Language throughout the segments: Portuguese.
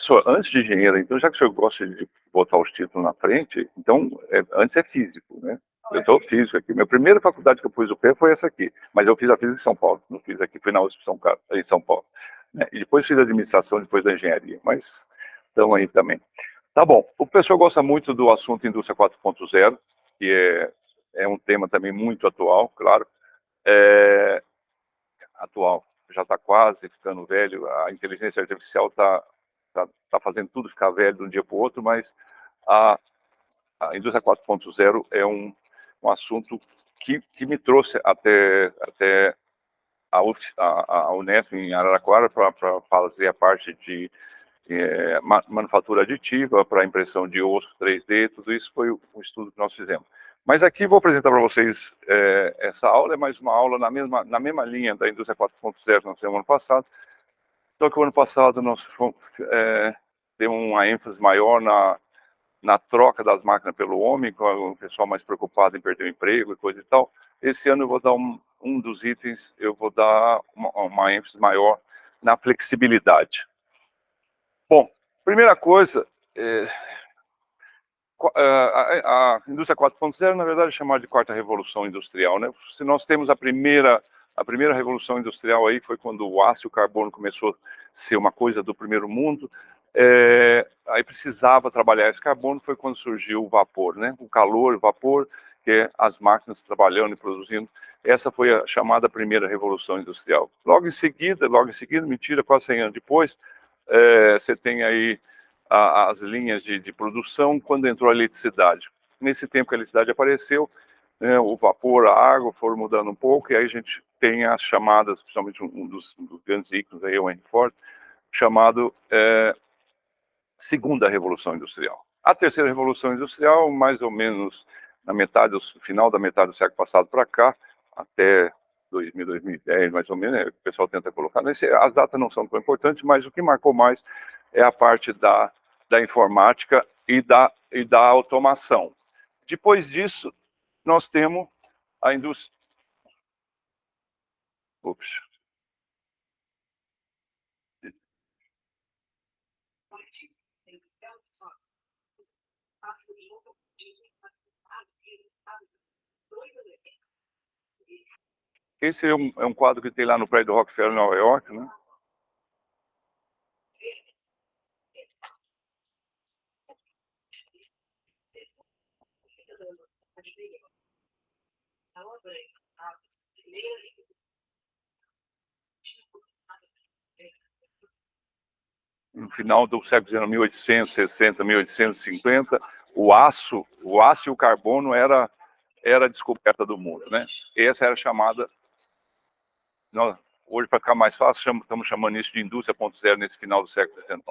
professor, antes de engenheiro, então, já que o senhor gosta de botar os títulos na frente, então, antes é físico, né? Eu estou físico aqui. Minha primeira faculdade que eu pus o pé foi essa aqui, mas eu fiz a física em São Paulo, não fiz aqui, fui na USP em São Paulo. Né? E depois fiz administração, depois da engenharia, mas estão aí também. Tá bom, o professor gosta muito do assunto indústria 4.0, que é um tema também muito atual, claro. Atual, já está quase ficando velho, a inteligência artificial está fazendo tudo ficar velho de um dia para o outro, mas a indústria 4.0 é um assunto que me trouxe até a Unesp em Araraquara para fazer a parte de manufatura aditiva, para impressão de osso 3D, tudo isso foi um estudo que nós fizemos. Mas aqui vou apresentar para vocês, essa aula é mais uma aula na mesma linha da indústria 4.0 que nós fizemos ano passado, só que o ano passado nós demos uma ênfase maior na troca das máquinas pelo homem, com o pessoal mais preocupado em perder o emprego e coisa e tal. Esse ano eu vou dar um dos itens, eu vou dar uma ênfase maior na flexibilidade. Bom, primeira coisa, a indústria 4.0, na verdade, é chamada de quarta revolução industrial, né? Se nós temos a primeira revolução industrial aí, foi quando o aço e o carbono começou a ser uma coisa do primeiro mundo, aí precisava trabalhar esse carbono, foi quando surgiu o vapor, né? O calor, o vapor, que é as máquinas trabalhando e produzindo. Essa foi a chamada primeira revolução industrial. Logo em seguida, mentira, quase 100 anos depois, você tem aí as linhas de produção quando entrou a eletricidade. Nesse tempo que a eletricidade apareceu, o vapor, a água foram mudando um pouco, e aí a gente tem as chamadas, principalmente um dos grandes ícones aí, o Henry Ford, chamado segunda revolução industrial. A terceira revolução industrial, mais ou menos final da metade do século passado para cá, até 2000, 2010, mais ou menos, o pessoal tenta colocar, as datas não são tão importantes, mas o que marcou mais é a parte da informática e da automação. Depois disso, nós temos a indústria... Ups. Esse é um quadro que tem lá no prédio do Rockefeller, em Nova York, né? No final do século XIX, 1860, 1850, o aço e o carbono era a descoberta do mundo, né? Essa era chamada, hoje para ficar mais fácil, estamos chamando isso de indústria 4.0 nesse final do século XIX.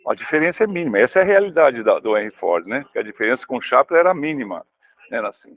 A diferença é mínima, essa é a realidade do Henry Ford, né? A diferença com o Chaplin era mínima, era assim.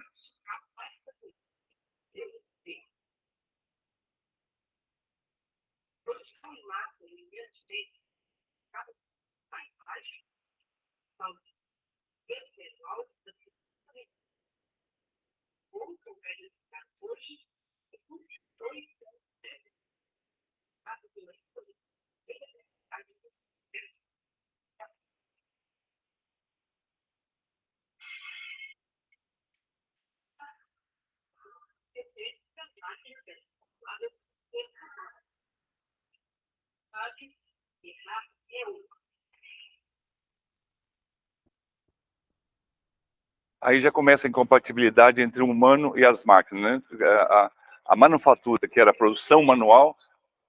Aí já começa a incompatibilidade entre o humano e as máquinas, né? A manufatura, que era a produção manual,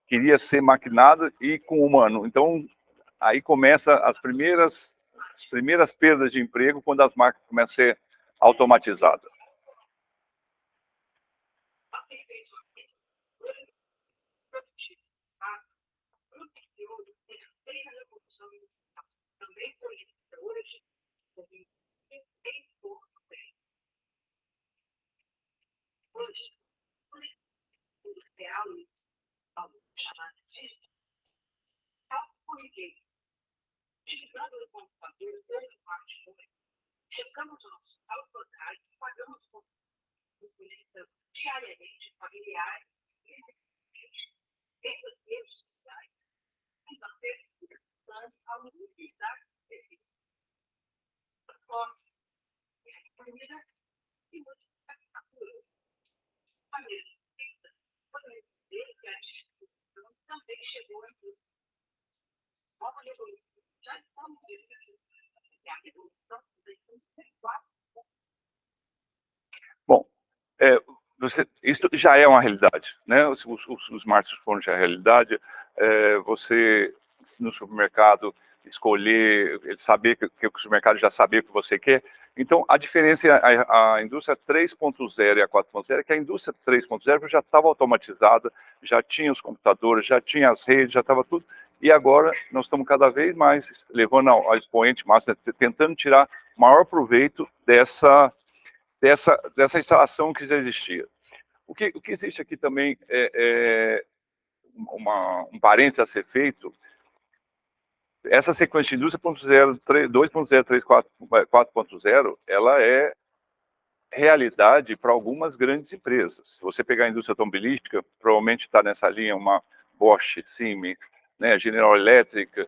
queria ser maquinada e com o humano. Então, aí começa as primeiras perdas de emprego quando as máquinas começam a ser automatizadas. Bom, isso já é uma realidade, né? Os smartphones já é realidade. Você, no supermercado, escolher, saber que o supermercado já sabia o que você quer. Então, a diferença é a indústria 3.0 e a 4.0 é que a indústria 3.0 já estava automatizada, já tinha os computadores, já tinha as redes, já estava tudo. E agora nós estamos cada vez mais levando ao expoente máximo, tentando tirar maior proveito dessa instalação que já existia. O que existe aqui também um parênteses a ser feito. Essa sequência de indústria 2.0, 3, 4.0, ela é realidade para algumas grandes empresas. Se você pegar a indústria automobilística, provavelmente está nessa linha uma Bosch, Siemens, né, General Electric,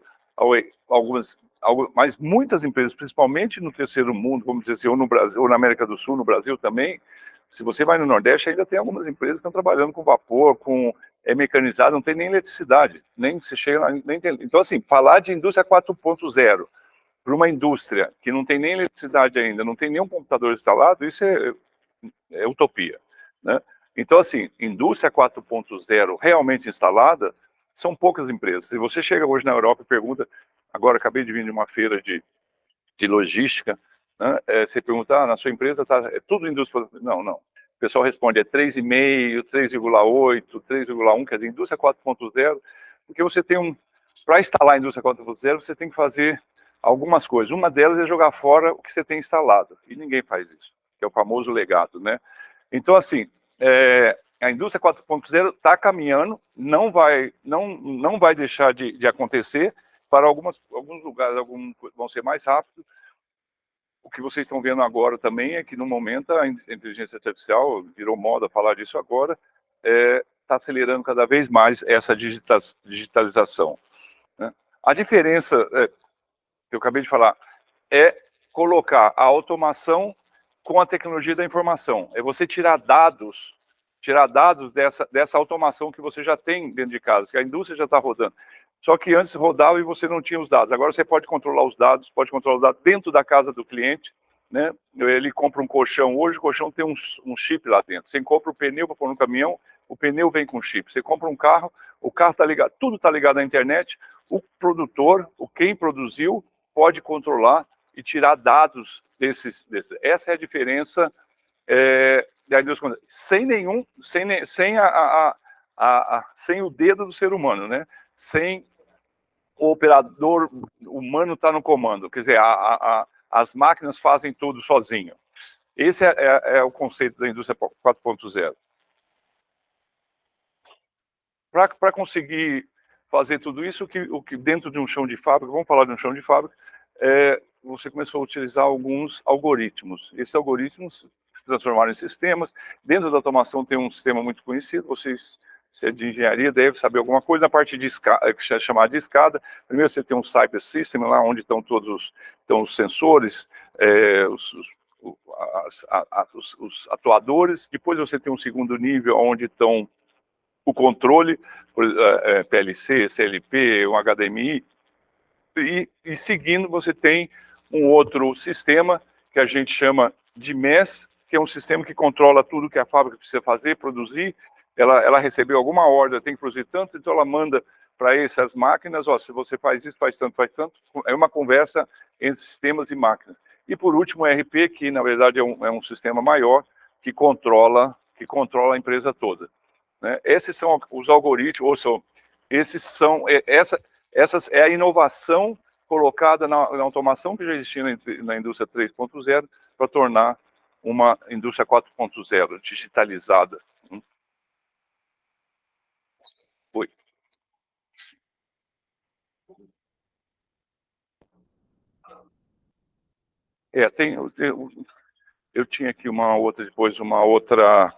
mas muitas empresas, principalmente no terceiro mundo, vamos dizer assim, ou no Brasil, ou na América do Sul, no Brasil também, se você vai no Nordeste, ainda tem algumas empresas que estão trabalhando com vapor, com mecanizado, não tem nem eletricidade, nem se chega lá, nem tem. Então, assim, falar de indústria 4.0 para uma indústria que não tem nem eletricidade ainda, não tem nenhum computador instalado, isso é utopia, né? Então, assim, indústria 4.0 realmente instalada, são poucas empresas. Se você chega hoje na Europa e pergunta, agora acabei de vir de uma feira de logística, né? Você pergunta, na sua empresa é tudo indústria? Não, não. O pessoal responde, é 3,5, 3,8, 3,1, quer dizer, indústria 4.0, porque você tem para instalar a indústria 4.0, você tem que fazer algumas coisas. Uma delas é jogar fora o que você tem instalado, e ninguém faz isso, que é o famoso legado, né? Então, assim, a indústria 4.0 está caminhando, não vai deixar de acontecer. Para alguns lugares, alguns vão ser mais rápidos. O que vocês estão vendo agora também é que, no momento, a inteligência artificial, virou moda falar disso agora, está acelerando cada vez mais essa digitalização, né? A diferença, que eu acabei de falar, é colocar a automação com a tecnologia da informação. É você tirar dados dessa automação que você já tem dentro de casa, que a indústria já está rodando. Só que antes rodava e você não tinha os dados. Agora você pode controlar os dados, dentro da casa do cliente, né? Ele compra um colchão hoje, o colchão tem um chip lá dentro. Você compra o pneu para pôr no caminhão, o pneu vem com chip. Você compra um carro, o carro está ligado, tudo está ligado à internet. O produtor, quem produziu, pode controlar e tirar dados desses. Essa é a diferença da indústria, sem o dedo do ser humano, né? Sem o operador humano estar no comando, quer dizer, as máquinas fazem tudo sozinho. Esse é o conceito da indústria 4.0. Para conseguir fazer tudo isso, o que dentro de um chão de fábrica, vamos falar de um chão de fábrica, você começou a utilizar alguns algoritmos. Esses algoritmos se transformaram em sistemas. Dentro da automação tem um sistema muito conhecido, se é de engenharia, deve saber alguma coisa. Na parte de escada, que é chamada de escada, primeiro você tem um cyber system, lá onde estão todos os sensores, os atuadores. Depois você tem um segundo nível, onde estão o controle, PLC, CLP, um HDMI, e seguindo você tem um outro sistema que a gente chama de MES, que é um sistema que controla tudo que a fábrica precisa fazer, produzir. Ela recebeu alguma ordem, tem que produzir tanto, então ela manda para essas máquinas, se você faz isso, faz tanto. É uma conversa entre sistemas e máquinas. E por último, o ERP, que na verdade é um sistema maior que controla a empresa toda, né? Esses são os algoritmos, essas é a inovação colocada na automação que já existia na indústria 3.0 para tornar uma indústria 4.0 digitalizada. Oi. Eu tinha aqui depois uma outra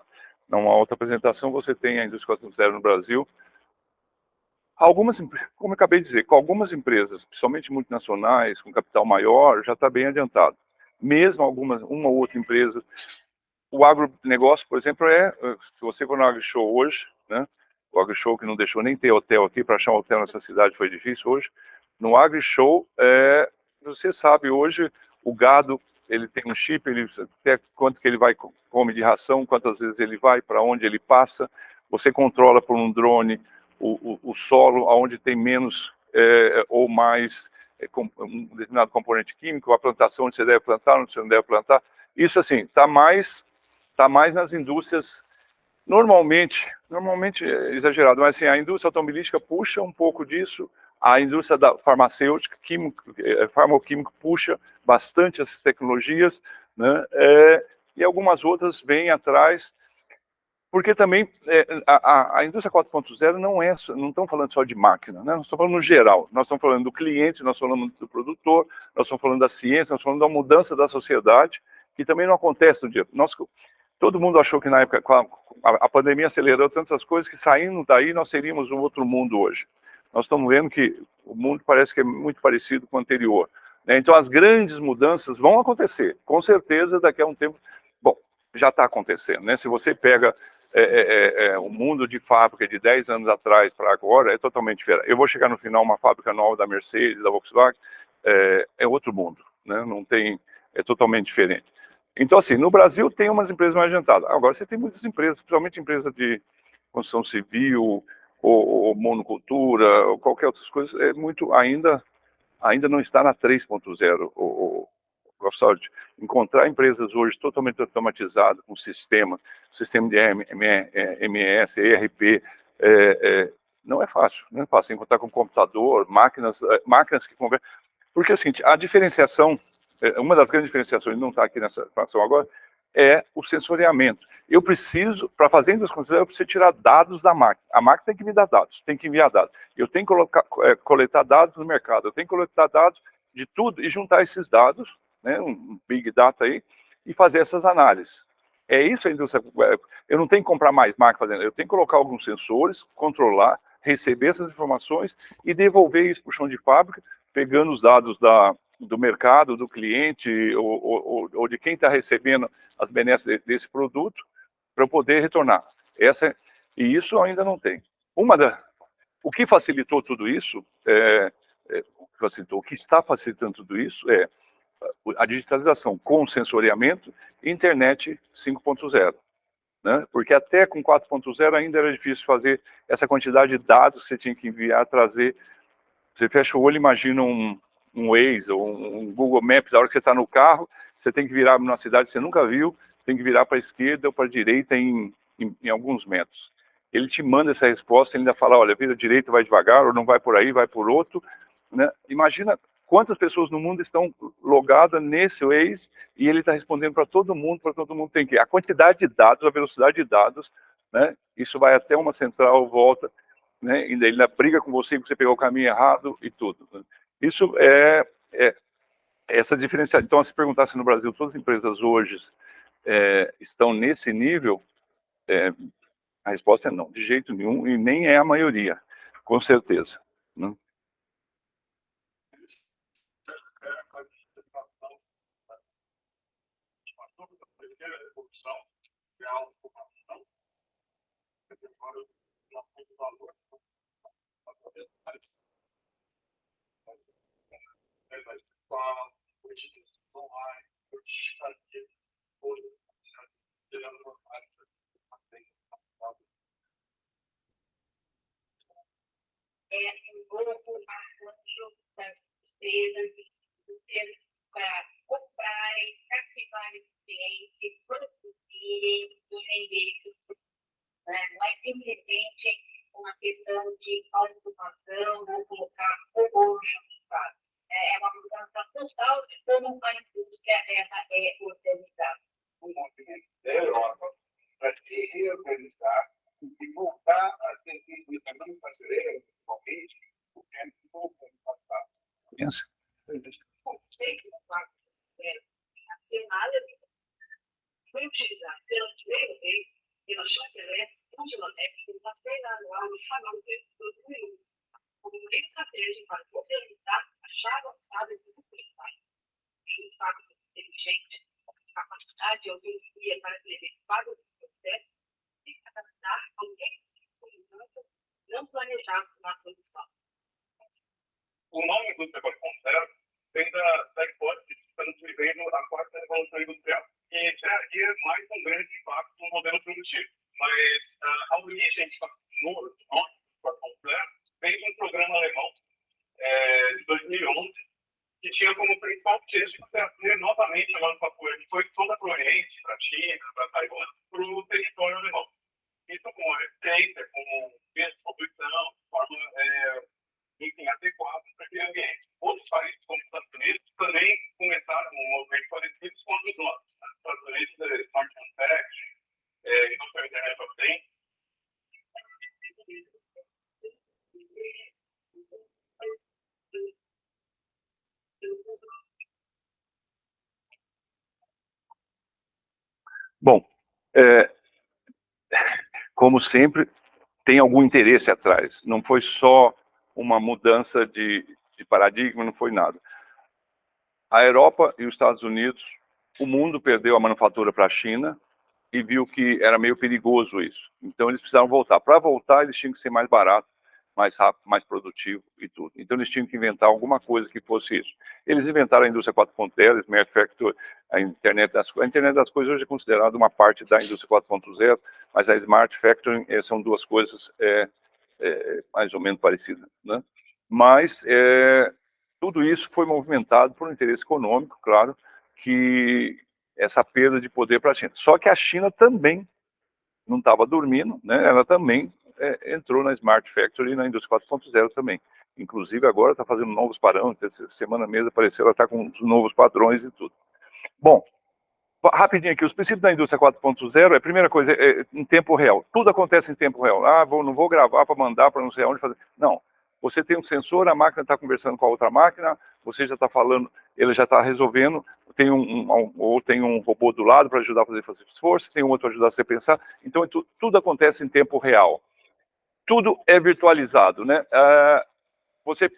apresentação. Você tem a indústria 4.0 no Brasil. Como eu acabei de dizer, com algumas empresas, principalmente multinacionais, com capital maior, já está bem adiantado. mesmo uma ou outra empresa. O agronegócio, por exemplo, se você for no AgriShow hoje, né? O AgriShow que não deixou nem ter hotel aqui, para achar um hotel nessa cidade foi difícil hoje. No AgriShow, você sabe hoje, o gado, ele tem um chip, ele até quanto que ele vai come de ração, quantas vezes ele vai, para onde ele passa. Você controla por um drone o solo, onde tem menos ou mais um determinado componente químico, a plantação onde você deve plantar, onde você não deve plantar. Isso, assim, está mais nas indústrias, normalmente é exagerado, mas assim, a indústria automobilística puxa um pouco disso, a indústria da farmacêutica, farmacoquímico puxa bastante essas tecnologias, né? E algumas outras vêm atrás, porque também a indústria 4.0 não estão falando só de máquina, né? Nós estamos falando no geral, nós estamos falando do cliente, nós estamos falando do produtor, nós estamos falando da ciência, nós estamos falando da mudança da sociedade, que também não acontece no dia. Todo mundo achou que na época, a pandemia acelerou tantas coisas, que saindo daí nós seríamos um outro mundo hoje. Nós estamos vendo que o mundo parece que é muito parecido com o anterior, né? Então as grandes mudanças vão acontecer, com certeza daqui a um tempo. Bom, já está acontecendo, né? Se você pega o mundo de fábrica de 10 anos atrás para agora, é totalmente diferente. Eu vou chegar no final, uma fábrica nova da Mercedes, da Volkswagen, é outro mundo, né? Não tem, é totalmente diferente. Então, assim, no Brasil tem umas empresas mais adiantadas. Agora, você tem muitas empresas, principalmente empresas de construção civil, ou monocultura, ou qualquer outras coisas, ainda não está na 3.0. Gostar de encontrar empresas hoje totalmente automatizadas, com sistema de MS, ERP, não é fácil, encontrar com computador, máquinas que conversam. Porque é o seguinte, a diferenciação, uma das grandes diferenciações, não está aqui nessa situação agora, é o sensoriamento. Eu preciso, para fazer indústria condicional, eu preciso tirar dados da máquina. A máquina tem que me dar dados, tem que enviar dados. Eu tenho que coletar dados no mercado, eu tenho que coletar dados de tudo e juntar esses dados, né, um big data aí, e fazer essas análises. É isso a indústria. Eu não tenho que comprar mais máquina fazendo, eu tenho que colocar alguns sensores, controlar, receber essas informações e devolver isso para o chão de fábrica, pegando os dados do mercado, do cliente ou de quem está recebendo as benesses desse produto, para eu poder retornar. E isso ainda não tem. O que facilitou tudo isso, o que está facilitando tudo isso é a digitalização com sensoriamento e internet 5.0. Né? Porque até com 4.0 ainda era difícil fazer essa quantidade de dados que você tinha que enviar, trazer. Você fecha o olho e imagina um Waze ou um Google Maps, a hora que você está no carro, você tem que virar numa cidade que você nunca viu, tem que virar para a esquerda ou para a direita em alguns metros. Ele te manda essa resposta, ele ainda fala, olha, vira direita, vai devagar, ou não vai por aí, vai por outro. Né? Imagina quantas pessoas no mundo estão logadas nesse Waze e ele está respondendo para todo mundo tem que ir. A quantidade de dados, a velocidade de dados, né? Isso vai até uma central, volta, né? Ainda ele briga com você porque você pegou o caminho errado e tudo. Né? Isso é essa diferença. Então, se perguntar se no Brasil todas as empresas hoje estão nesse nível, a resposta é não, de jeito nenhum, e nem é a maioria, com certeza. Né? Um grupo marcante das empresas para comprarem, cativarem clientes, produzirem e venderem. Não é simplesmente uma questão de automação ou colocar robôs no estado. É uma mudança total de como a indústria é organizada. Um movimento da Europa para se reorganizar e voltar a ter também brasileiro, principalmente, o que é pouco no passado. Pensa. O conceito do quarto a semana foi utilizado pela primeira vez pela chanceler Angela Merkel na feira anual de Hannover de 2001, como uma estratégia para modernizar a chave avançada de nucleares. E o fato de gente, capacidade de autonomia para levar o processo e se adaptar a qualquer tipo de mudança não planejado na produção. O nome Indústria 4.0 vem da hipótese de que estamos vivendo a quarta revolução industrial, que traria mais um grande impacto no modelo produtivo. Mas a origem no nome 4.0 vem de um programa alemão de 2011, que tinha como principal objetivo trazer novamente a manufatura, que foi toda para o Oriente, para a China, para Taiwan, para o território alemão. Isso com receita, com distribuição, de forma enfim, adequada para aquele ambiente. Outros países, como os Estados Unidos, também começaram um movimento parecido com os nossos. Os Estados Unidos, Smart Manufacturing, Industrial Internet of Things. Bom, como sempre, tem algum interesse atrás. Não foi só uma mudança de paradigma, não foi nada. A Europa e os Estados Unidos, o mundo perdeu a manufatura para a China e viu que era meio perigoso isso. Então eles precisaram voltar. Para voltar, eles tinham que ser mais barato, mais rápido, mais produtivo e tudo. Então eles tinham que inventar alguma coisa que fosse isso. Eles inventaram a indústria 4.0, Smart Factory, a internet das coisas hoje é considerada uma parte da indústria 4.0, mas a Smart Factory são duas coisas mais ou menos parecidas, né? Mas tudo isso foi movimentado por um interesse econômico, claro, que essa perda de poder para a China. Só que a China também não estava dormindo, né? Ela também entrou na Smart Factory e na indústria 4.0 também. Inclusive agora está fazendo novos parâmetros, essa semana mesmo apareceu, ela está com os novos padrões e tudo. Bom, rapidinho aqui, os princípios da indústria 4.0, a primeira coisa, em tempo real. Tudo acontece em tempo real. Não vou gravar para mandar para não sei onde fazer. Não. Você tem um sensor, a máquina está conversando com a outra máquina, você já está falando, ele já está resolvendo, tem um robô do lado para ajudar a fazer esforço, tem um outro para ajudar você a pensar. Então, tudo acontece em tempo real. Tudo é virtualizado, né? Você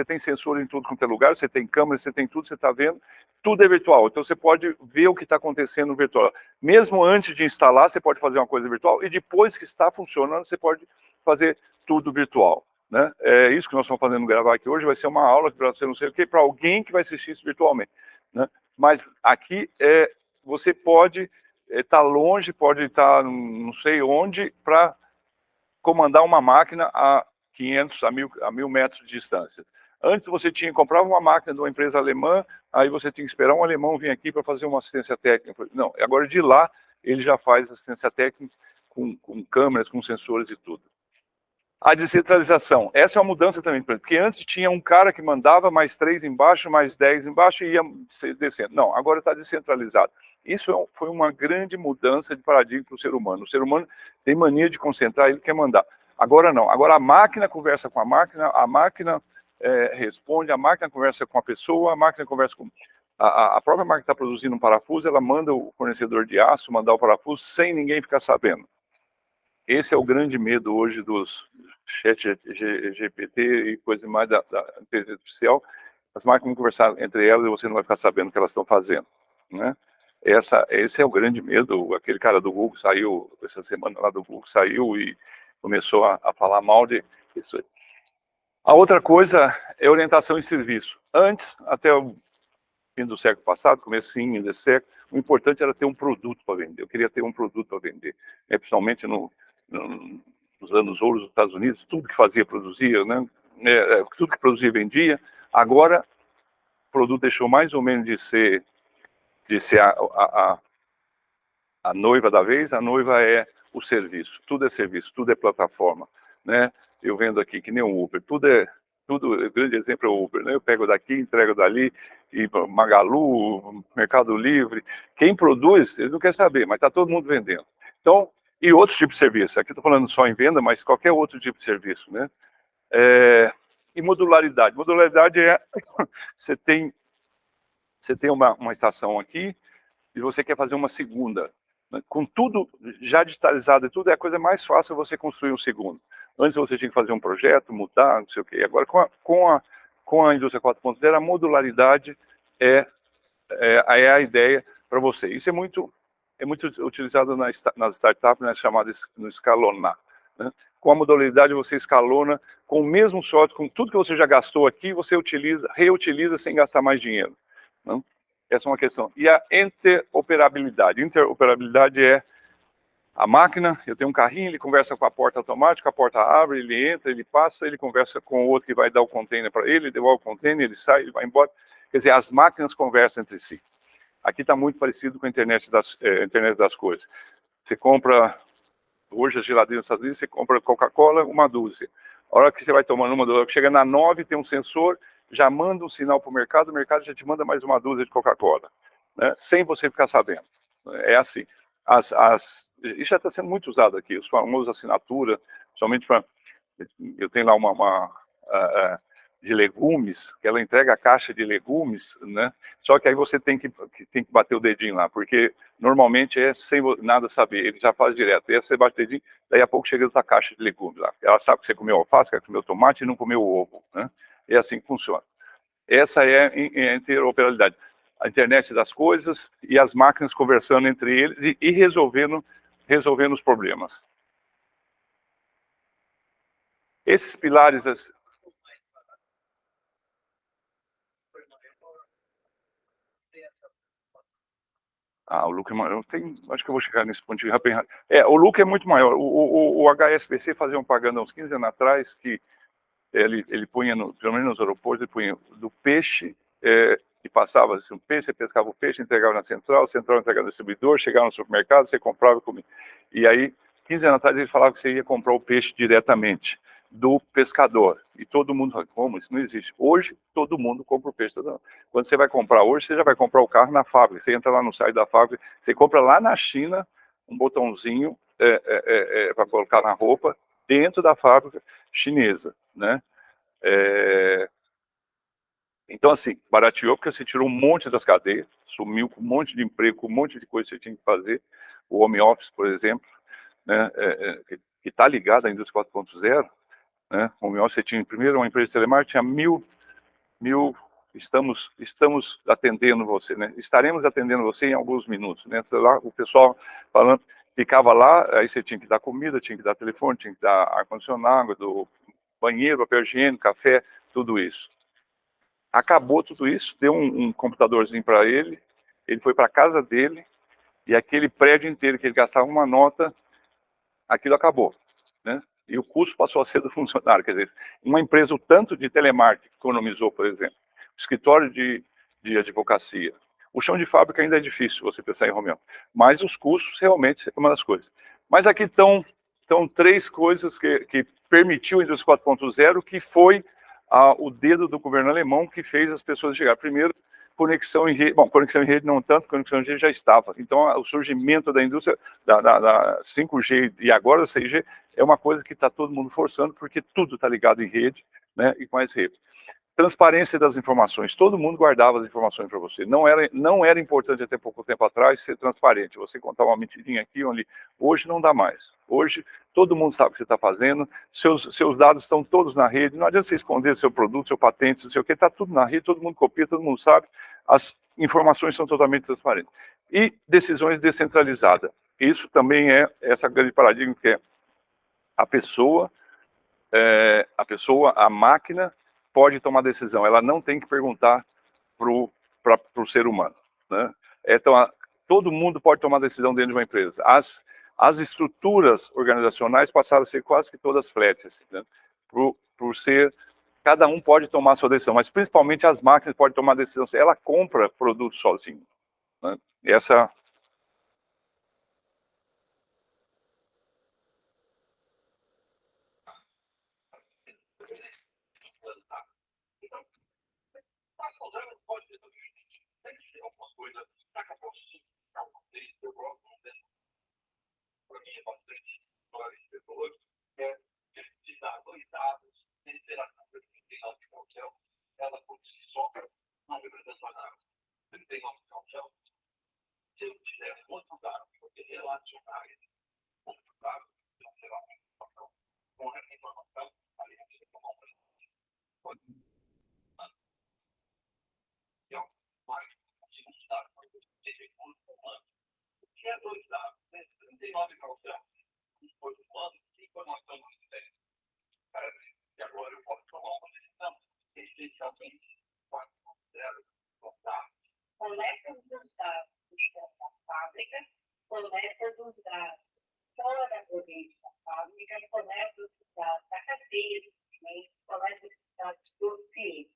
tem sensor em tudo quanto é lugar, você tem câmera, você tem tudo, você está vendo, tudo é virtual. Então você pode ver o que está acontecendo no virtual. Mesmo antes de instalar, você pode fazer uma coisa virtual, e depois que está funcionando, você pode fazer tudo virtual, né? É isso que nós estamos fazendo gravar aqui hoje, vai ser uma aula para você não sei o que, para alguém que vai assistir isso virtualmente, né? Mas aqui você pode estar longe, pode estar não sei onde, para comandar uma máquina a 500, a 1000 metros de distância. Antes você tinha que comprar uma máquina de uma empresa alemã, aí você tinha que esperar um alemão vir aqui para fazer uma assistência técnica. Não, agora de lá ele já faz assistência técnica com câmeras, com sensores e tudo. A descentralização, essa é uma mudança também, porque antes tinha um cara que mandava mais 3 embaixo, mais 10 embaixo e ia descendo. Não, agora está descentralizado. Isso foi uma grande mudança de paradigma para o ser humano. O ser humano tem mania de concentrar, ele quer mandar. Agora não, agora a máquina conversa com a máquina responde, a máquina conversa com a pessoa, a máquina conversa com... A própria máquina está produzindo um parafuso, ela manda o fornecedor de aço mandar o parafuso sem ninguém ficar sabendo. Esse é o grande medo hoje dos chat GPT e coisa mais da inteligência artificial. As máquinas vão conversar entre elas e você não vai ficar sabendo o que elas estão fazendo, né? Esse é o grande medo. Aquele cara do Google saiu, essa semana lá do Google saiu e começou a falar mal de isso aí. A outra coisa é orientação em serviço. Antes, até o fim do século passado, comecinho desse século, o importante era ter um produto para vender. Eu queria ter um produto para vender. Principalmente nos anos ouros dos Estados Unidos, tudo que fazia, produzia, né? Tudo que produzia, vendia. Agora, o produto deixou mais ou menos de ser a noiva da vez, a noiva é o serviço. Tudo é serviço, tudo é plataforma, né? Eu vendo aqui que nem o Uber, o grande exemplo é o Uber, né? Eu pego daqui, entrego dali, e Magalu, Mercado Livre, quem produz, ele não quer saber, mas está todo mundo vendendo. Então, e outros tipos de serviço, aqui estou falando só em venda, mas qualquer outro tipo de serviço, né? E modularidade. Modularidade você tem uma estação aqui e você quer fazer uma segunda. Com tudo já digitalizado e tudo, é a coisa mais fácil você construir um segundo. Antes você tinha que fazer um projeto, mudar, não sei o quê. Agora, com a indústria 4.0, a modularidade é é a ideia para você. Isso é muito utilizado nas startups, né, chamado no escalonar. Né? Com a modalidade você escalona com o mesmo software, com tudo que você já gastou aqui, você reutiliza sem gastar mais dinheiro. Né? Essa é uma questão. E a interoperabilidade. Interoperabilidade é a máquina, eu tenho um carrinho, ele conversa com a porta automática, a porta abre, ele entra, ele passa, ele conversa com o outro que vai dar o container para ele devolve o container, ele sai, ele vai embora. Quer dizer, as máquinas conversam entre si. Aqui está muito parecido com a internet das coisas. Você compra, hoje as geladeiras nos Estados Unidos, você compra Coca-Cola, uma dúzia. A hora que você vai tomando uma dúzia, chega na 9, tem um sensor, já manda um sinal para o mercado já te manda mais uma dúzia de Coca-Cola, né? Sem você ficar sabendo. É assim. Isso já está sendo muito usado aqui, os famosos assinatura, somente para... Eu tenho lá uma de legumes, que ela entrega a caixa de legumes, né? Só que aí você tem que bater o dedinho lá, porque normalmente é sem nada saber, ele já faz direto. E aí você bate o dedinho, daí a pouco chega outra caixa de legumes lá. Ela sabe que você comeu alface, que comeu tomate e não comeu ovo, né? É assim que funciona. Essa é a interoperabilidade. A internet das coisas e as máquinas conversando entre eles e resolvendo os problemas. Esses pilares... o lucro é maior. Acho que eu vou chegar nesse ponto de rápido. O lucro é muito maior. O HSBC fazia uma propaganda uns 15 anos atrás que ele punha, pelo menos nos aeroportos, ele punha do peixe, que passava assim, um peixe, você pescava o peixe, entregava na central entregava no distribuidor, chegava no supermercado, você comprava e comia. E aí, 15 anos atrás, ele falava que você ia comprar o peixe diretamente do pescador. E todo mundo fala, como? Isso não existe. Hoje, todo mundo compra o peixe. Quando você vai comprar hoje, você já vai comprar o carro na fábrica. Você entra lá no site da fábrica, você compra lá na China um botãozinho para colocar na roupa, dentro da fábrica chinesa, né? Então, assim, barateou porque você tirou um monte das cadeias, sumiu com um monte de emprego, com um monte de coisa que você tinha que fazer. O home office, por exemplo, né, que está ligado à indústria 4.0, né? O home office, você tinha primeiro uma empresa de telemarketing, tinha mil estamos atendendo você, né? Estaremos atendendo você em alguns minutos, né? Lá, o pessoal falando, ficava lá, aí você tinha que dar comida, tinha que dar telefone, tinha que dar ar-condicionado, do banheiro, papel higiênico, café, tudo isso. Acabou tudo isso, deu um computadorzinho para ele, ele foi para a casa dele, e aquele prédio inteiro que ele gastava uma nota, aquilo acabou, né? E o custo passou a ser do funcionário. Quer dizer, uma empresa, o tanto de telemarketing economizou, por exemplo, escritório de advocacia. O chão de fábrica ainda é difícil você pensar em home office, mas os custos realmente é uma das coisas. Mas aqui estão três coisas que permitiu a indústria 4.0, que foi o dedo do governo alemão que fez as pessoas chegar. Primeiro, conexão em rede. Bom, conexão em rede não tanto, conexão em rede já estava. Então, o surgimento da indústria da 5G e agora da 6G é uma coisa que está todo mundo forçando, porque tudo está ligado em rede, né, e com mais rede. Transparência das informações. Todo mundo guardava as informações para você. Não era importante até pouco tempo atrás ser transparente. Você contar uma mentirinha aqui ou ali. Hoje não dá mais. Hoje todo mundo sabe o que você está fazendo. Seus dados estão todos na rede. Não adianta você esconder seu produto, seu patente, não sei o que. Está tudo na rede, todo mundo copia, todo mundo sabe. As informações são totalmente transparentes. E decisões descentralizadas. Isso também é essa grande paradigma que é a pessoa, a máquina, pode tomar decisão, ela não tem que perguntar para o ser humano, né? Então, todo mundo pode tomar decisão dentro de uma empresa. As estruturas organizacionais passaram a ser quase que todas flat, né? Por ser, cada um pode tomar a sua decisão, mas principalmente as máquinas podem tomar decisão, ela compra produto sozinho, né? Essa... coleta dos dados da fábrica, coleta dos dados fora do ambiente da fábrica, coleta dos dados da cadeia do cliente, coleta dos dados do cliente,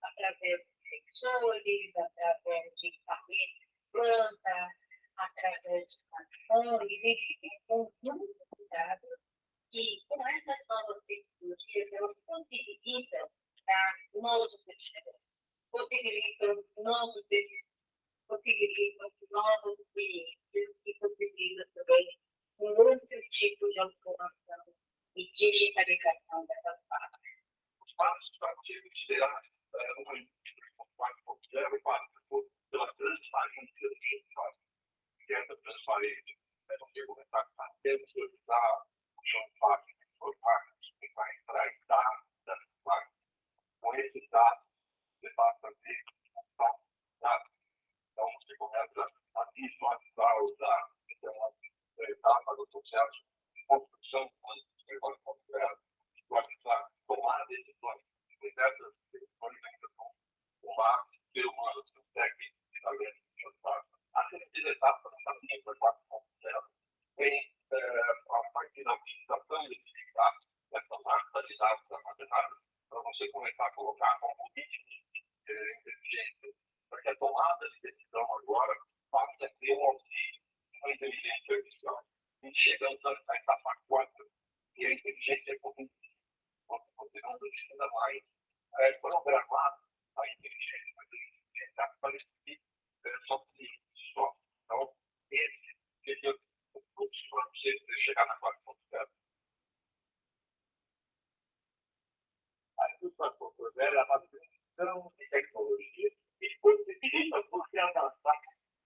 através de sensores, através de equipamentos de planta, através de smartphones, enfim, um conjunto de dados que, com essas novas tecnologias, elas possibilitam novos serviços, possibilitam novos serviços, possibilitam novos clientes e possibilitam também um outro tipo de automação e digitalização dessas fábricas. Os passos para tirar uma indústria 4.0 passa pela transparência do que faz. Que essa transparência é você começar a ter o seu estado, o chão fácil, que vai entrar em dados, com esses dados, você passa a ter dados. Então, você começa a visualizar os dados, então, a etapa do processo de construção, quando você vai considerar visualizar, tomar decisões, essas decisões ainda são tomar ser humano, técnico, talento, a terceira etapa da linha 4.0 vem a partir da utilização desses dados, dessa massa de dados armazenados, para você começar a colocar algoritmos inteligentes, porque a tomada de decisão agora passa a ter um auxílio, uma inteligência artificial. E chegamos à etapa 4, que é a inteligência cognitiva. Você não precisa mais programar a inteligência artificial para existir só. Então, esse seria o fluxo para você chegar na 4.0. A indústria 4.0 é a manutenção de tecnologia e possibilita você avançar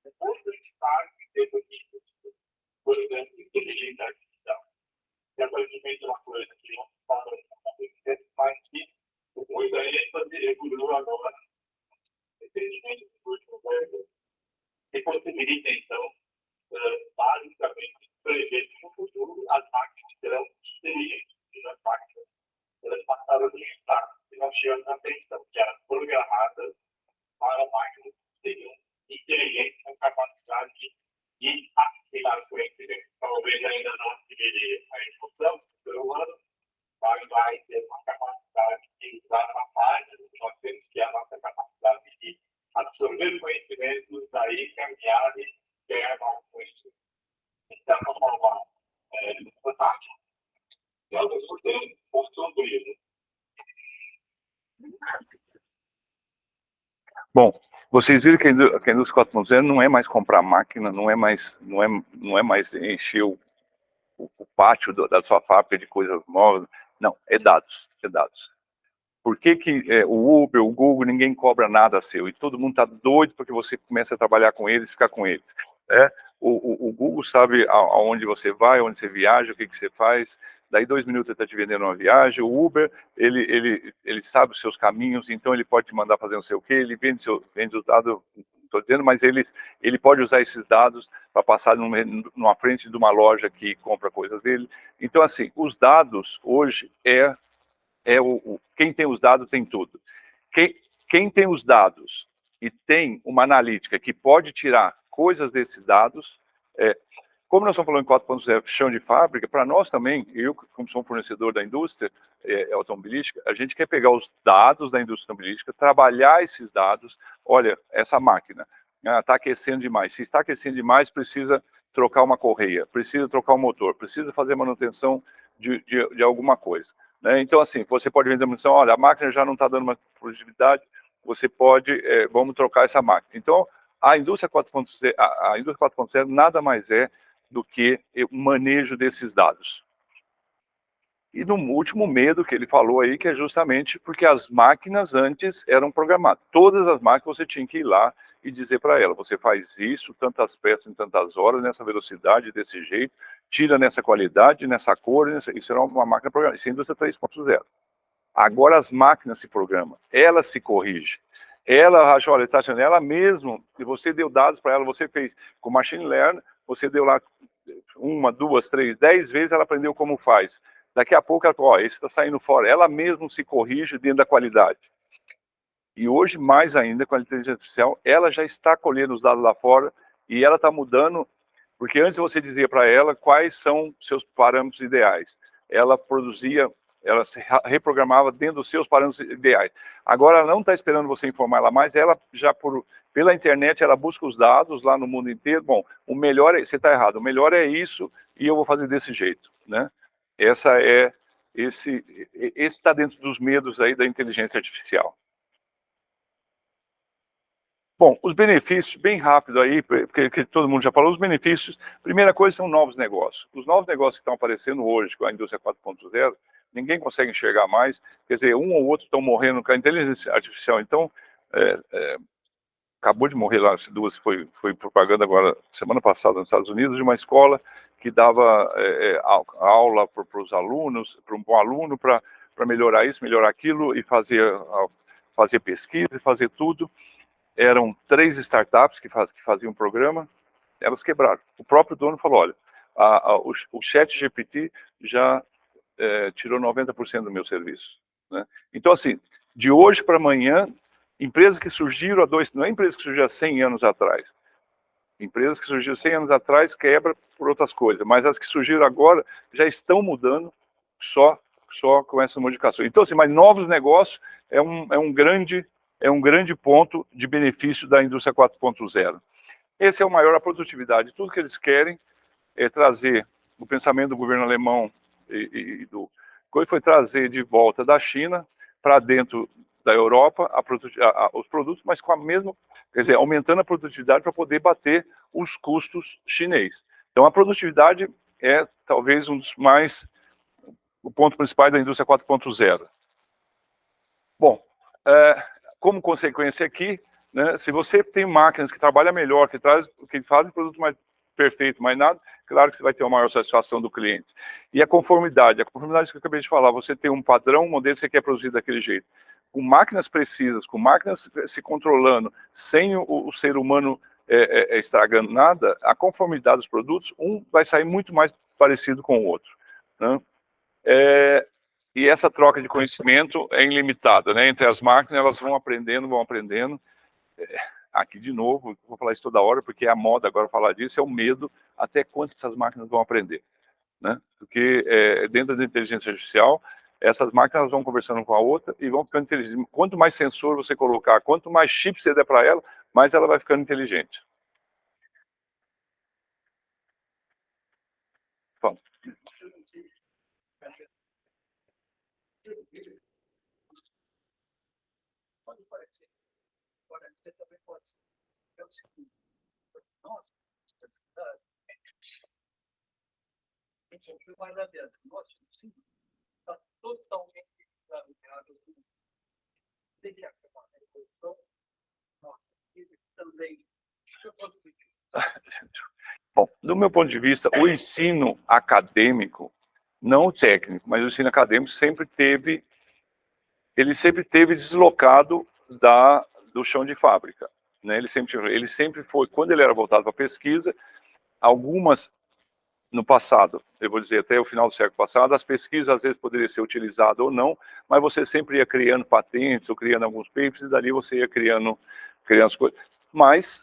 no ponto de estar em termos de, por exemplo, inteligência artificial. E aparentemente é uma coisa que não se fala mas que muita ênfase evoluiu agora. Entendimento do último governo que possibilita, então, basicamente, prever que no futuro as máquinas serão inteligentes. E as máquinas elas passaram a estar, e nós tivemos a atenção que eram programadas para máquinas que seriam inteligentes com capacidade de assimilar o conhecimento. Talvez ainda não adquiriria a emoção do ser humano, mas vai ter uma capacidade de usar uma página, nós temos que a nossa capacidade de absorver conhecimentos, daí caminhar e ter mais conhecimento. Então, é uma vantagem. Nós estamos mostrando isso. Bom, vocês viram que a indústria 4.0 não é mais comprar máquina, não é mais encher o pátio da sua fábrica de coisas novas. Não, é dados. Por que o Uber, o Google, ninguém cobra nada seu? E todo mundo está doido porque você comece a trabalhar com eles, ficar com eles. O Google sabe aonde você vai, onde você viaja, o que você faz. Daí 2 minutos ele está te vendendo uma viagem. O Uber, ele sabe os seus caminhos, então ele pode te mandar fazer não sei o quê, ele vende o dado, estou dizendo, mas ele pode usar esses dados para passar numa frente de uma loja que compra coisas dele. Então, assim, os dados hoje quem tem os dados tem tudo. Quem tem os dados e tem uma analítica que pode tirar coisas desses dados, como nós estamos falando em 4.0, chão de fábrica, para nós também, eu como sou um fornecedor da indústria automobilística, a gente quer pegar os dados da indústria automobilística, trabalhar esses dados. Olha, essa máquina está aquecendo demais. Se está aquecendo demais, precisa trocar uma correia, precisa trocar um motor, precisa fazer manutenção de alguma coisa. Né? Então, assim, você pode vender a munição, olha, a máquina já não está dando uma produtividade, você pode, vamos trocar essa máquina. Então, a indústria 4.0 nada mais é do que o manejo desses dados. E no último medo que ele falou aí, que é justamente porque as máquinas antes eram programadas. Todas as máquinas você tinha que ir lá e dizer para ela, você faz isso, tantas peças em tantas horas, nessa velocidade, desse jeito, tira nessa qualidade, nessa cor, isso era uma máquina programada, isso é a indústria 3.0. Agora as máquinas se programam, ela se corrige. Ela acha, olha, está achando, ela mesmo, e você deu dados para ela, você fez com machine learning, você deu lá 1, 2, 3, 10 vezes, ela aprendeu como faz. Daqui a pouco ela fala, esse está saindo fora. Ela mesmo se corrige dentro da qualidade. E hoje, mais ainda, com a inteligência artificial, ela já está colhendo os dados lá fora e ela está mudando, porque antes você dizia para ela quais são seus parâmetros ideais. Ela produzia, ela se reprogramava dentro dos seus parâmetros ideais. Agora ela não está esperando você informar ela mais, ela já pela internet ela busca os dados lá no mundo inteiro. Bom, o melhor é, você está errado, o melhor é isso e eu vou fazer desse jeito, né? Esse está dentro dos medos aí da inteligência artificial. Bom, os benefícios, bem rápido aí, porque todo mundo já falou, os benefícios, primeira coisa são novos negócios. Os novos negócios que estão aparecendo hoje com a indústria 4.0, ninguém consegue enxergar mais, quer dizer, um ou outro estão morrendo com a inteligência artificial. Então, acabou de morrer lá, duas, foi propaganda agora, semana passada, nos Estados Unidos, de uma escola que dava aula para os alunos, para um bom aluno, para melhorar isso, melhorar aquilo, e fazer pesquisa, e fazer tudo. Eram 3 startups que faziam um programa, elas quebraram. O próprio dono falou, olha, o ChatGPT já tirou 90% do meu serviço, né? Então, assim, de hoje para amanhã, empresas que surgiram não é empresas que surgiram há 100 anos atrás. Empresas que surgiram 100 anos atrás quebram por outras coisas, mas as que surgiram agora já estão mudando só com essa modificação. Então, assim, mas novos negócios é um grande ponto de benefício da indústria 4.0. Esse é o maior, a produtividade. Tudo que eles querem é trazer o pensamento do governo alemão foi trazer de volta da China para dentro da Europa os produtos, mas com a mesma, quer dizer, aumentando a produtividade para poder bater os custos chineses. Então, a produtividade é talvez o ponto principal da indústria 4.0. Bom, como consequência aqui, né, se você tem máquinas que trabalham melhor, que fazem produto mais perfeito, mais nada, claro que você vai ter uma maior satisfação do cliente. E a conformidade que eu acabei de falar, você tem um padrão, um modelo que você quer produzir daquele jeito. Com máquinas precisas, com máquinas se controlando, sem o ser humano estragando nada, a conformidade dos produtos, vai sair muito mais parecido com o outro, né? E essa troca de conhecimento é ilimitada, né? Entre as máquinas, elas vão aprendendo. Aqui, de novo, vou falar isso toda hora, porque é a moda agora falar disso, é o medo até quanto essas máquinas vão aprender, né? Porque dentro da inteligência artificial, essas máquinas vão conversando com a outra e vão ficando inteligentes. Quanto mais sensor você colocar, quanto mais chip você der para ela, mais ela vai ficando inteligente. Bom. Também pode ser o seguinte, nossa, mais adiante, nosso ensino está totalmente ligado, teria que uma revolução, também. Bom, do meu ponto de vista, o ensino acadêmico, não o técnico, mas o ensino acadêmico sempre teve deslocado do chão de fábrica, né? Ele sempre foi, quando ele era voltado para pesquisa, algumas no passado, eu vou dizer até o final do século passado, as pesquisas às vezes poderiam ser utilizadas ou não, mas você sempre ia criando patentes ou criando alguns papers e dali você ia criando as coisas. Mas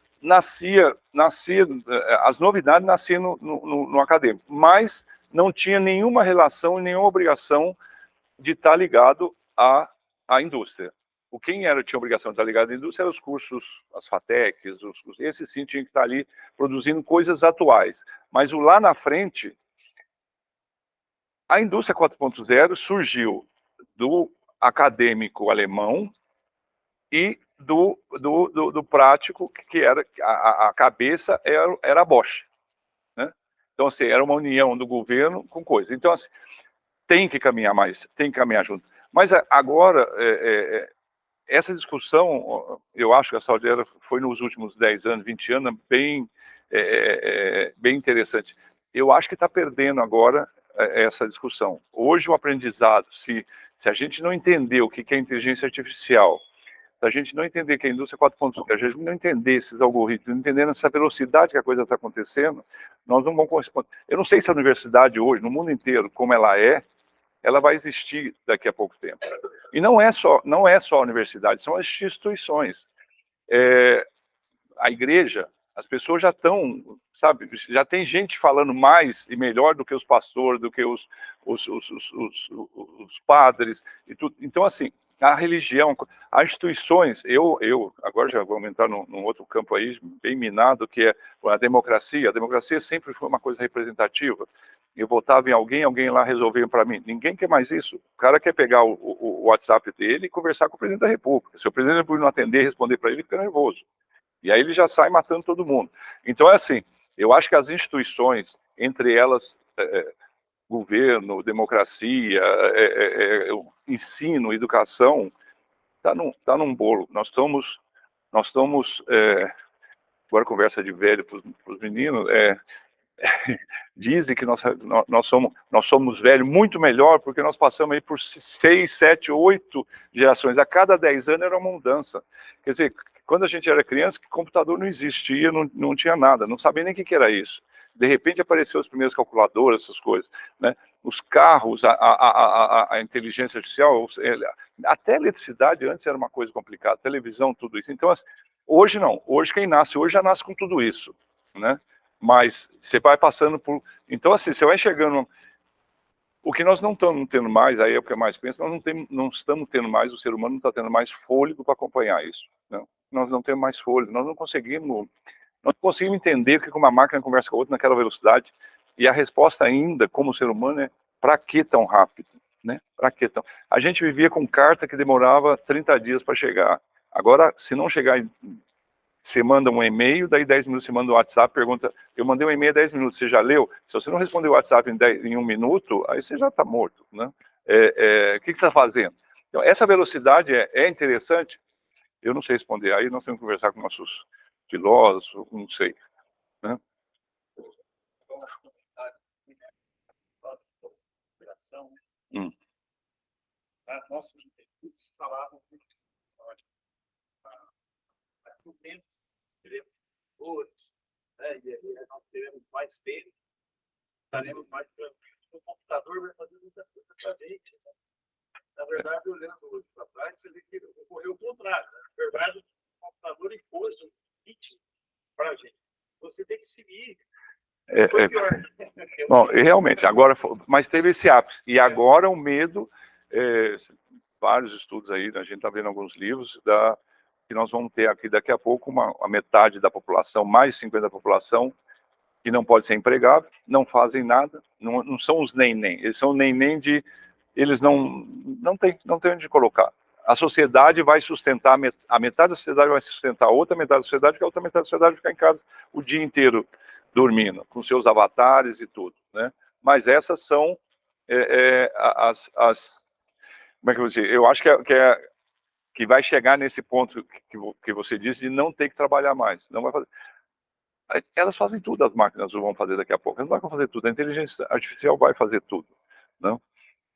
as novidades nasciam no acadêmico, mas não tinha nenhuma relação e nenhuma obrigação de estar ligado à indústria. Quem tinha obrigação de estar ligado à indústria eram os cursos, as FATECs, esses sim tinham que estar ali produzindo coisas atuais. Mas lá na frente, a indústria 4.0 surgiu do acadêmico alemão e do prático, que era a cabeça era a Bosch, né? Então, assim, era uma união do governo com coisa. Então, assim, tem que caminhar junto. Mas agora, essa discussão, eu acho que a Saúde foi nos últimos 10 anos, 20 anos, bem interessante. Eu acho que está perdendo agora essa discussão. Hoje o aprendizado, se a gente não entender o que é inteligência artificial, se a gente não entender que a indústria 4.0, a gente não entender esses algoritmos, não entender essa velocidade que a coisa está acontecendo, nós não vamos corresponder. Eu não sei se a universidade hoje, no mundo inteiro, como ela é, ela vai existir daqui a pouco tempo. E não é só a universidade, são as instituições. A igreja, as pessoas já estão, sabe, já tem gente falando mais e melhor do que os pastores, do que os padres e tudo. Então, assim, a religião, as instituições, eu agora já vou entrar num outro campo aí, bem minado, que é a democracia. A democracia sempre foi uma coisa representativa. Eu votava em alguém lá resolvia para mim. Ninguém quer mais isso. O cara quer pegar o WhatsApp dele e conversar com o presidente da República. Se o presidente da República não atender e responder para ele, fica nervoso. E aí ele já sai matando todo mundo. Então, é assim, eu acho que as instituições, entre elas governo, democracia, ensino, educação, tá num bolo. Nós estamos agora conversa de velho para os meninos, dizem que nós somos velhos muito melhor porque nós passamos aí por 6, 7, 8 gerações. A cada 10 anos era uma mudança. Quer dizer, quando a gente era criança, computador não existia, não tinha nada, não sabia nem o que era isso. De repente apareceram as primeiras calculadoras, essas coisas, né? Os carros, a inteligência artificial, até a eletricidade antes era uma coisa complicada, televisão, tudo isso. Então, hoje não, hoje quem nasce hoje já nasce com tudo isso, né? Mas você vai passando por... Então, assim, você vai chegando... O que nós não estamos tendo mais, aí é o que eu mais penso, nós não estamos tendo mais, o ser humano não está tendo mais fôlego para acompanhar isso. Não. Nós não temos mais fôlego, nós não conseguimos entender o que uma máquina conversa com a outra naquela velocidade. E a resposta ainda, como ser humano, é para que tão rápido? Né? Para que tão... A gente vivia com carta que demorava 30 dias para chegar. Agora, se não chegar... Você manda um e-mail, daí 10 minutos você manda um WhatsApp, pergunta, eu mandei um e-mail há 10 minutos, você já leu? Se você não respondeu o WhatsApp em 1 minuto, aí você já está morto, né? O que você está fazendo? Então, essa velocidade é interessante? Eu não sei responder, aí nós temos que conversar com nossos filósofos, não sei. Né? Nossos institutos falavam que no tempo teremos cores, né? E aí nós teremos mais tempo, estaremos mais tranquilos. O computador vai fazer muita coisa para a gente. Né? Na verdade, olhando hoje para trás, você vê que ocorreu o contrário. Né? Na verdade, o computador impôs um ritmo para a gente. Você tem que seguir. Foi pior. Bom, realmente, agora, mas teve esse ápice. E agora o medo, vários estudos aí, a gente está vendo alguns livros, que nós vamos ter aqui daqui a pouco a metade da população, mais 50% da população, que não pode ser empregado, não fazem nada, não são os nem-nem, eles são nem-nem de... Eles não tem onde colocar. A sociedade vai sustentar, a metade da sociedade vai sustentar a outra metade da sociedade, que a outra metade da sociedade vai ficar em casa o dia inteiro dormindo, com seus avatares e tudo, né? Mas essas são como é que eu vou dizer? Eu acho que vai chegar nesse ponto que você disse de não ter que trabalhar mais, não vai fazer. Elas fazem tudo, as máquinas vão fazer daqui a pouco, elas não vão fazer tudo, a inteligência artificial vai fazer tudo, não?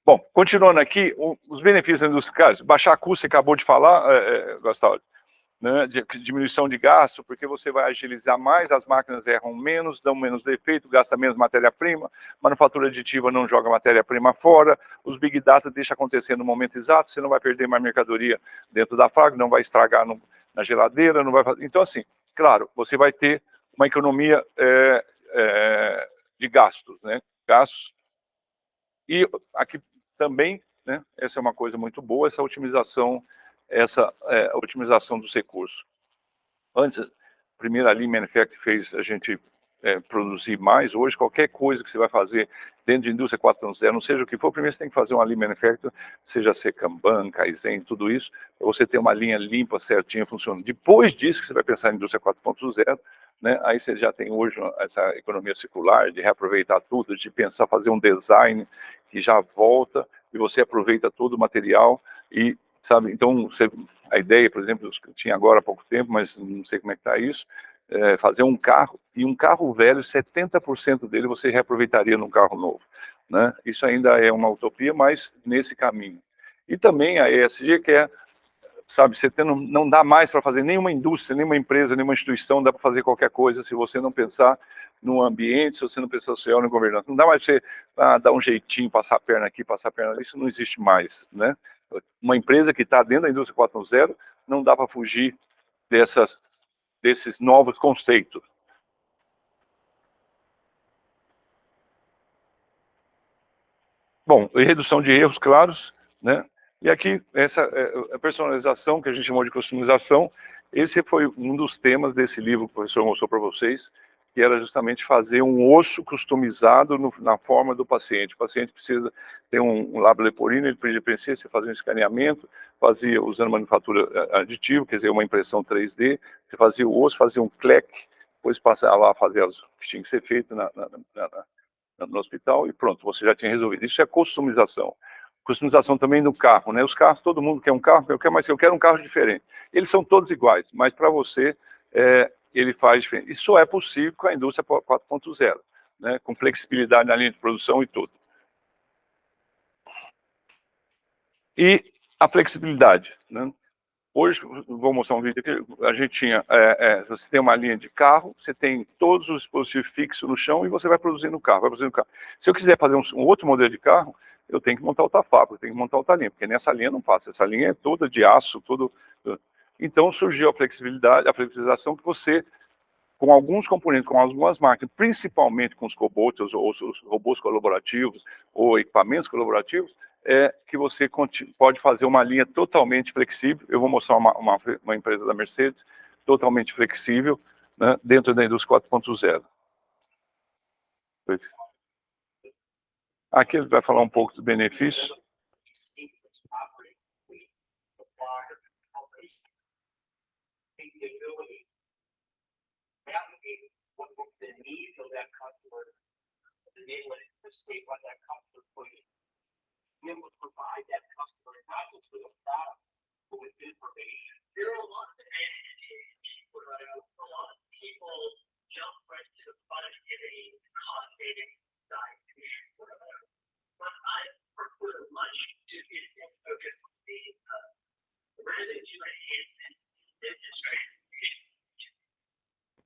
Bom, continuando aqui, os benefícios industriais, baixar custo, você acabou de falar, Gustavo, né, diminuição de gasto, porque você vai agilizar mais, as máquinas erram menos, dão menos defeito, gasta menos matéria-prima, manufatura aditiva não joga matéria-prima fora, os Big Data deixa acontecer no momento exato, você não vai perder mais mercadoria dentro da fábrica, não vai estragar na geladeira, não vai fazer... Então, assim, claro, você vai ter uma economia de gastos, né? Gastos. E aqui também, né, essa é uma coisa muito boa, essa otimização dos recursos. Antes, a primeira Lean Manufacturing fez a gente produzir mais. Hoje, qualquer coisa que você vai fazer dentro de indústria 4.0, não seja o que for, primeiro você tem que fazer uma Lean Manufacturing, seja Kanban, Kaizen, tudo isso, para você ter uma linha limpa, certinha, funcionando. Depois disso que você vai pensar em indústria 4.0, né, aí você já tem hoje essa economia circular, de reaproveitar tudo, de pensar, fazer um design que já volta, e você aproveita todo o material e, sabe, então, a ideia, por exemplo, que tinha agora há pouco tempo, mas não sei como é que está isso, fazer um carro, e um carro velho, 70% dele você reaproveitaria num carro novo, né? Isso ainda é uma utopia, mas nesse caminho. E também a ESG, que é sabe? Você não dá mais para fazer nenhuma indústria, nenhuma empresa, nenhuma instituição, dá para fazer qualquer coisa se você não pensar no ambiente, se você não pensar social, no governança. Não dá mais para você dar um jeitinho, passar a perna aqui, passar a perna ali, isso não existe mais, né? Uma empresa que está dentro da indústria 4.0, não dá para fugir desses novos conceitos. Bom, e redução de erros, claros, né? E aqui, essa personalização, que a gente chamou de customização, esse foi um dos temas desse livro que o professor mostrou para vocês, que era justamente fazer um osso customizado na forma do paciente. O paciente precisa ter um lábio leporino, ele precisa você fazer um escaneamento, fazia usando manufatura aditiva, quer dizer, uma impressão 3D, você fazia o osso, fazia um cleque, depois passava lá a fazer o que tinha que ser feito no hospital e pronto, você já tinha resolvido. Isso é customização. Customização também no carro, né? Os carros, todo mundo quer um carro, mas eu quero um carro diferente. Eles são todos iguais, mas para você, ele faz diferente. Isso só é possível com a indústria 4.0, né? Com flexibilidade na linha de produção e tudo. E a flexibilidade, né? Hoje, vou mostrar um vídeo aqui, a gente tinha, você tem uma linha de carro, você tem todos os dispositivos fixos no chão e você vai produzindo o carro, Se eu quiser fazer um outro modelo de carro, eu tenho que montar outra fábrica, eu tenho que montar outra linha, porque nessa linha não passa, essa linha é toda de aço, Então surgiu a flexibilização que você, com alguns componentes, com algumas máquinas, principalmente com os cobots, ou os robôs colaborativos, ou equipamentos colaborativos, que você pode fazer uma linha totalmente flexível. Eu vou mostrar uma empresa da Mercedes, totalmente flexível, né, dentro da indústria 4.0. Aqui ele vai falar um pouco dos benefícios. Be able to provide that customer not just with a product, but with information. There are a lot of advantages where a lot of people jump right to the productivity, cost saving side. But I prefer much to focus on the revenue enhancement business transformation.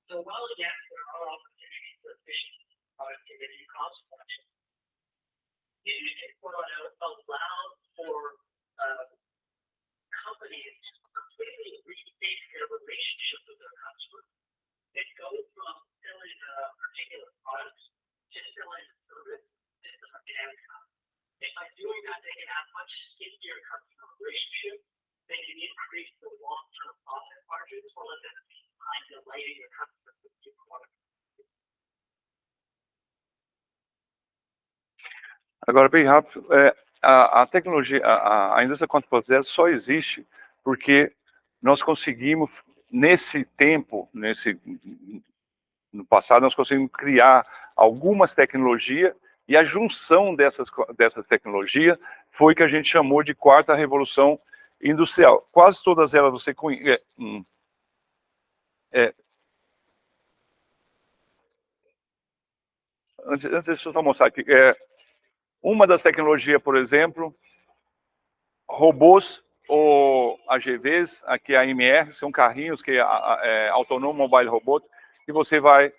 So while yes, there are opportunities for efficiency, productivity, and cost reduction, it will allow for companies to completely rethink their relationship with their customers. They go from selling a particular product to selling a service as an outcome. And by doing that, they can have much stickier customer relationship. They can increase the long-term profit margins while at the same time delighting their customers with new products. Agora, bem rápido, a tecnologia, a indústria 4.0 só existe porque nós conseguimos, nesse tempo, no passado, nós conseguimos criar algumas tecnologias e a junção dessas tecnologias foi que a gente chamou de quarta revolução industrial. Quase todas elas você conhece. Antes deixa eu só mostrar aqui. Uma das tecnologias, por exemplo, robôs ou AGVs, aqui a AMR, são carrinhos que é Autonomous Mobile Robot, que você vai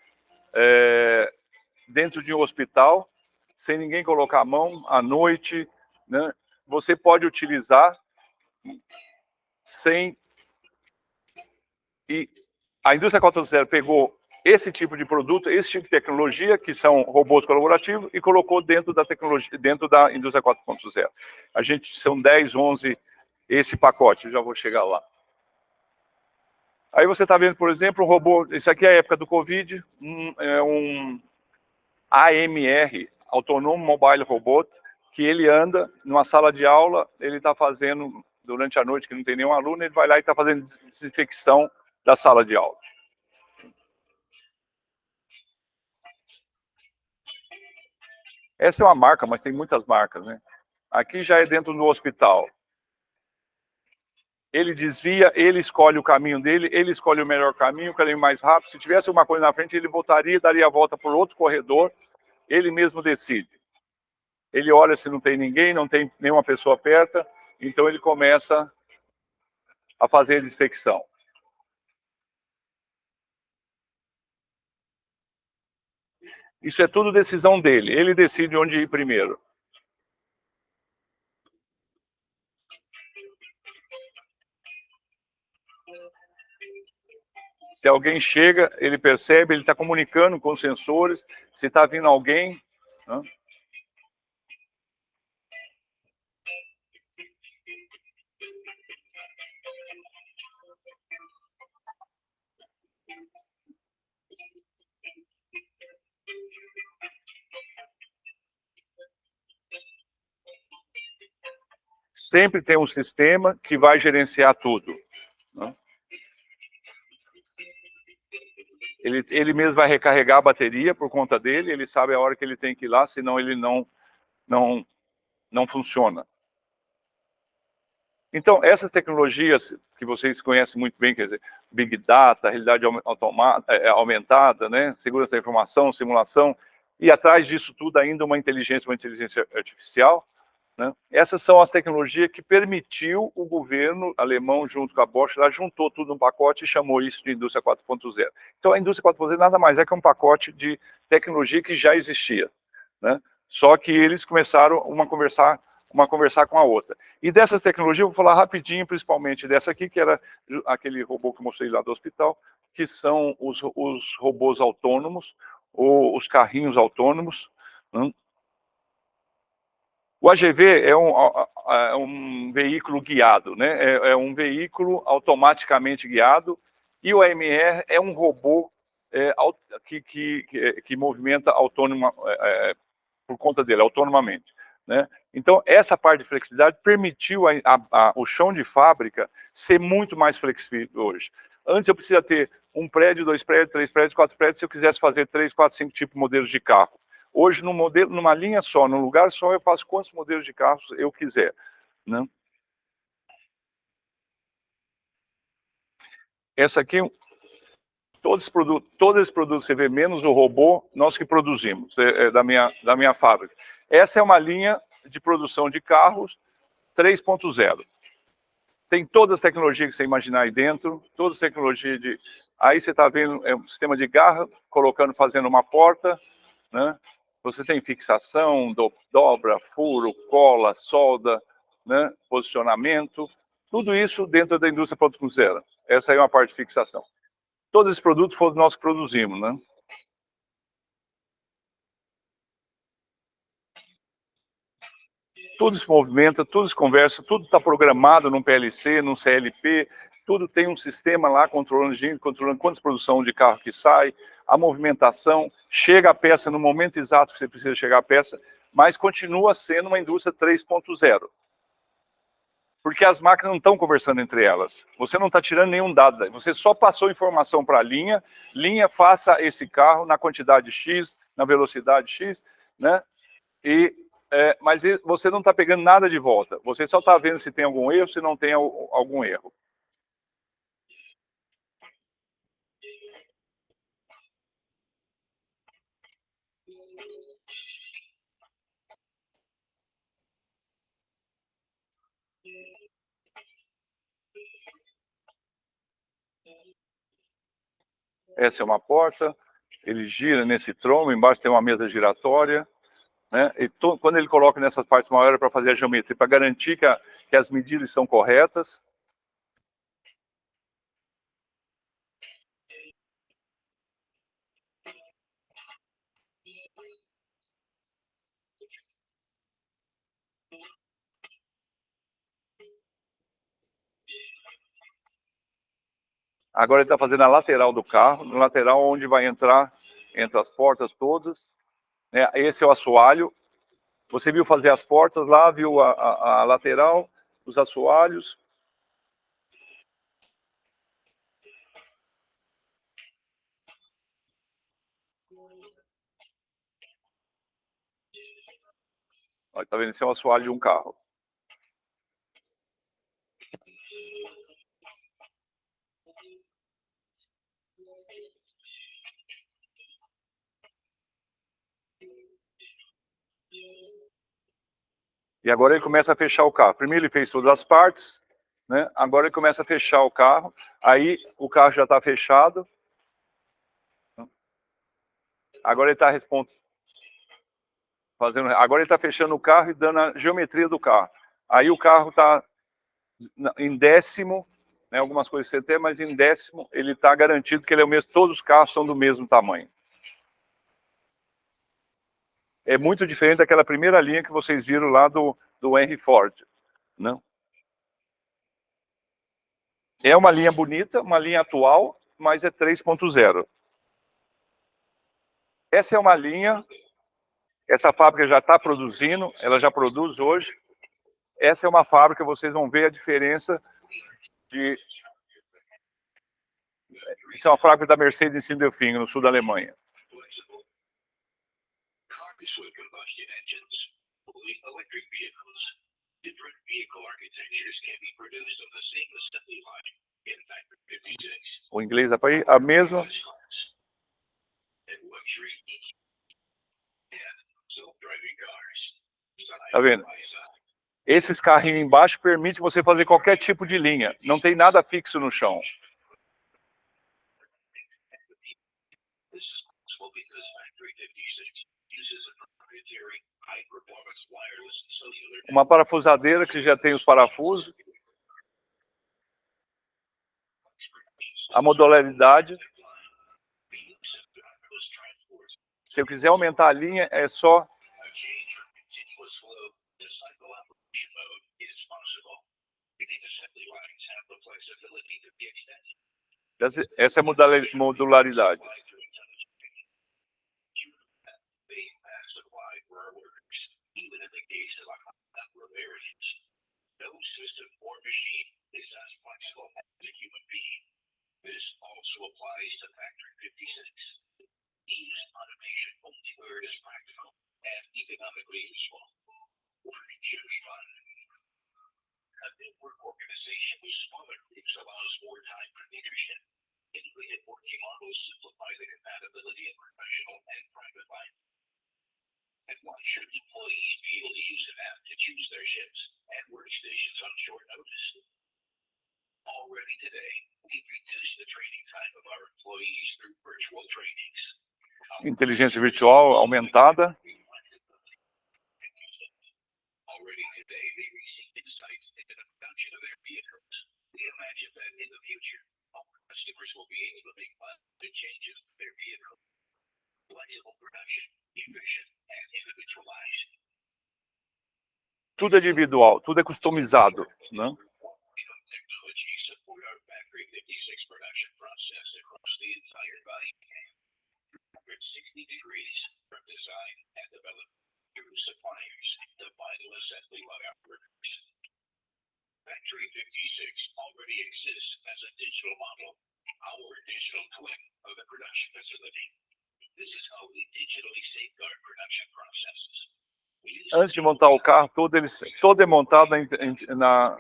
dentro de um hospital, sem ninguém colocar a mão, à noite, né? Você pode utilizar sem... E a indústria 4.0 pegou esse tipo de produto, esse tipo de tecnologia, que são robôs colaborativos, e colocou dentro da tecnologia, dentro da indústria 4.0. A gente, são 10, 11, esse pacote, já vou chegar lá. Aí você está vendo, por exemplo, um robô, isso aqui é a época do Covid, um AMR, Autonomous Mobile Robot, que ele anda numa sala de aula, ele está fazendo, durante a noite, que não tem nenhum aluno, ele vai lá e está fazendo desinfecção da sala de aula. Essa é uma marca, mas tem muitas marcas, né? Aqui já é dentro do hospital. Ele desvia, ele escolhe o caminho dele, ele escolhe o melhor caminho, o caminho mais rápido. Se tivesse uma coisa na frente, ele voltaria, daria a volta por outro corredor, ele mesmo decide. Ele olha se não tem ninguém, não tem nenhuma pessoa perto, então ele começa a fazer a desinfecção. Isso é tudo decisão dele. Ele decide onde ir primeiro. Se alguém chega, ele percebe, ele está comunicando com os sensores, se está vindo alguém, né? Sempre tem um sistema que vai gerenciar tudo, né? Ele mesmo vai recarregar a bateria por conta dele, ele sabe a hora que ele tem que ir lá, senão ele não funciona. Então, essas tecnologias que vocês conhecem muito bem, quer dizer, Big Data, realidade aumentada, né? Segurança da informação, simulação, e atrás disso tudo ainda uma inteligência artificial, né? Essas são as tecnologias que permitiu o governo alemão, junto com a Bosch, lá juntou tudo num pacote e chamou isso de indústria 4.0. Então, a indústria 4.0 nada mais é que um pacote de tecnologia que já existia, né? Só que eles começaram uma conversar com a outra. E dessas tecnologias, eu vou falar rapidinho, principalmente dessa aqui, que era aquele robô que eu mostrei lá do hospital, que são os robôs autônomos, ou os carrinhos autônomos, né? O AGV é um veículo guiado, né? É um veículo automaticamente guiado, e o AMR é um robô que movimenta por conta dele, autonomamente, né? Então, essa parte de flexibilidade permitiu o chão de fábrica ser muito mais flexível hoje. Antes eu precisava ter um prédio, 2 prédios, 3 prédios, 4 prédios, se eu quisesse fazer 3, 4, 5 tipos de modelos de carro. Hoje, numa linha só, num lugar só, eu faço quantos modelos de carros eu quiser, né? Essa aqui, todos esses produtos você vê, menos o robô, nós que produzimos, da minha fábrica. Essa é uma linha de produção de carros 3.0. Tem todas as tecnologias que você imaginar aí dentro, todas as tecnologias de... Aí você está vendo um sistema de garra, fazendo uma porta, né? Você tem fixação, dobra, furo, cola, solda, né? Posicionamento, tudo isso dentro da indústria 4.0. Essa aí é uma parte de fixação. Todos esses produtos foram nós que produzimos, né? Tudo se movimenta, tudo se conversa, tudo está programado num PLC, num CLP, tudo tem um sistema lá controlando quantas produção de carro que sai, a movimentação, chega a peça no momento exato que você precisa chegar a peça, mas continua sendo uma indústria 3.0. Porque as máquinas não estão conversando entre elas. Você não está tirando nenhum dado, você só passou informação para a linha, faça esse carro na quantidade X, na velocidade X, né? Mas você não está pegando nada de volta. Você só está vendo se tem algum erro, se não tem algum erro. Essa é uma porta, ele gira nesse trombo, embaixo tem uma mesa giratória, né? E quando ele coloca nessas partes maiores para fazer a geometria, para garantir que as medidas estão corretas. Agora ele está fazendo a lateral do carro, no lateral onde vai entrar entre as portas todas, né? Esse é o assoalho. Você viu fazer as portas lá, viu a lateral, os assoalhos. Está vendo? Esse é o assoalho de um carro. E agora ele começa a fechar o carro. Primeiro ele fez todas as partes, né? Agora ele começa a fechar o carro, aí o carro já está fechado. Agora ele está agora ele está fechando o carro e dando a geometria do carro. Aí o carro está em décimo, né, algumas coisas você tem, mas em décimo ele está garantido que ele é o mesmo, todos os carros são do mesmo tamanho. É muito diferente daquela primeira linha que vocês viram lá do Henry Ford, né? É uma linha bonita, uma linha atual, mas é 3.0. Essa é uma linha, essa fábrica já está produzindo, ela já produz hoje. Essa é uma fábrica, vocês vão ver a diferença de... Isso é uma fábrica da Mercedes em Sindelfingen, no sul da Alemanha. O inglês dá para ir? A mesma. Tá vendo? Esses carrinhos embaixo permitem você fazer qualquer tipo de linha. Não tem nada fixo no chão. Uma parafusadeira que já tem os parafusos. A modularidade. Se eu quiser aumentar a linha, é só... Essa é a modularidade. Inteligência virtual aumentada. Tudo é individual, tudo é customizado, né? Antes de montar o carro, todo é montado na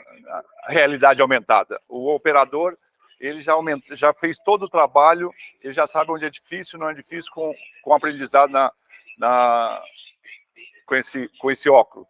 realidade aumentada. O operador, ele já fez todo o trabalho, ele já sabe onde é difícil, não é difícil, com aprendizado com esse óculos.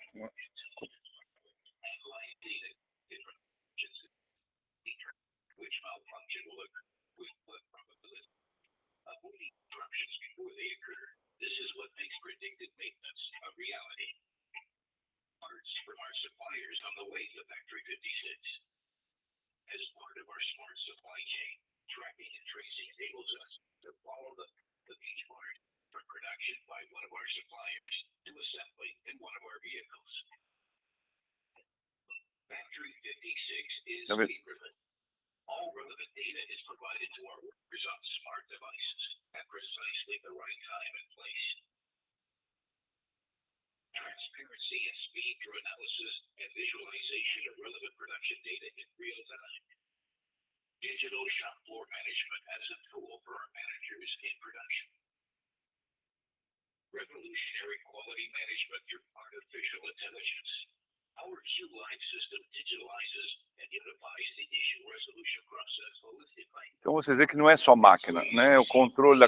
Então você vê que não é só máquina, né? O controle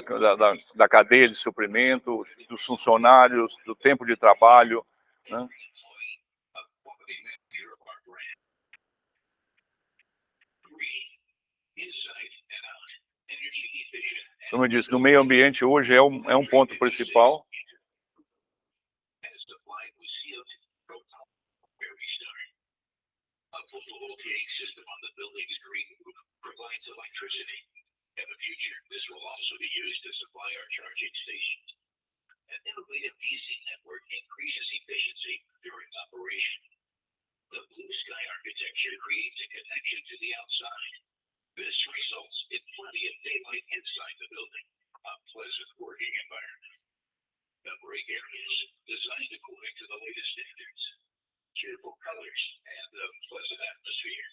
da cadeia de suprimento, dos funcionários, do tempo de trabalho, né? como eu disse, no meio ambiente hoje é um ponto principal. The blue sky architecture creates a connection to the outside. This results in plenty of daylight inside the building, a pleasant working environment. The break areas, designed according to the latest standards. Cheerful colors and a pleasant atmosphere.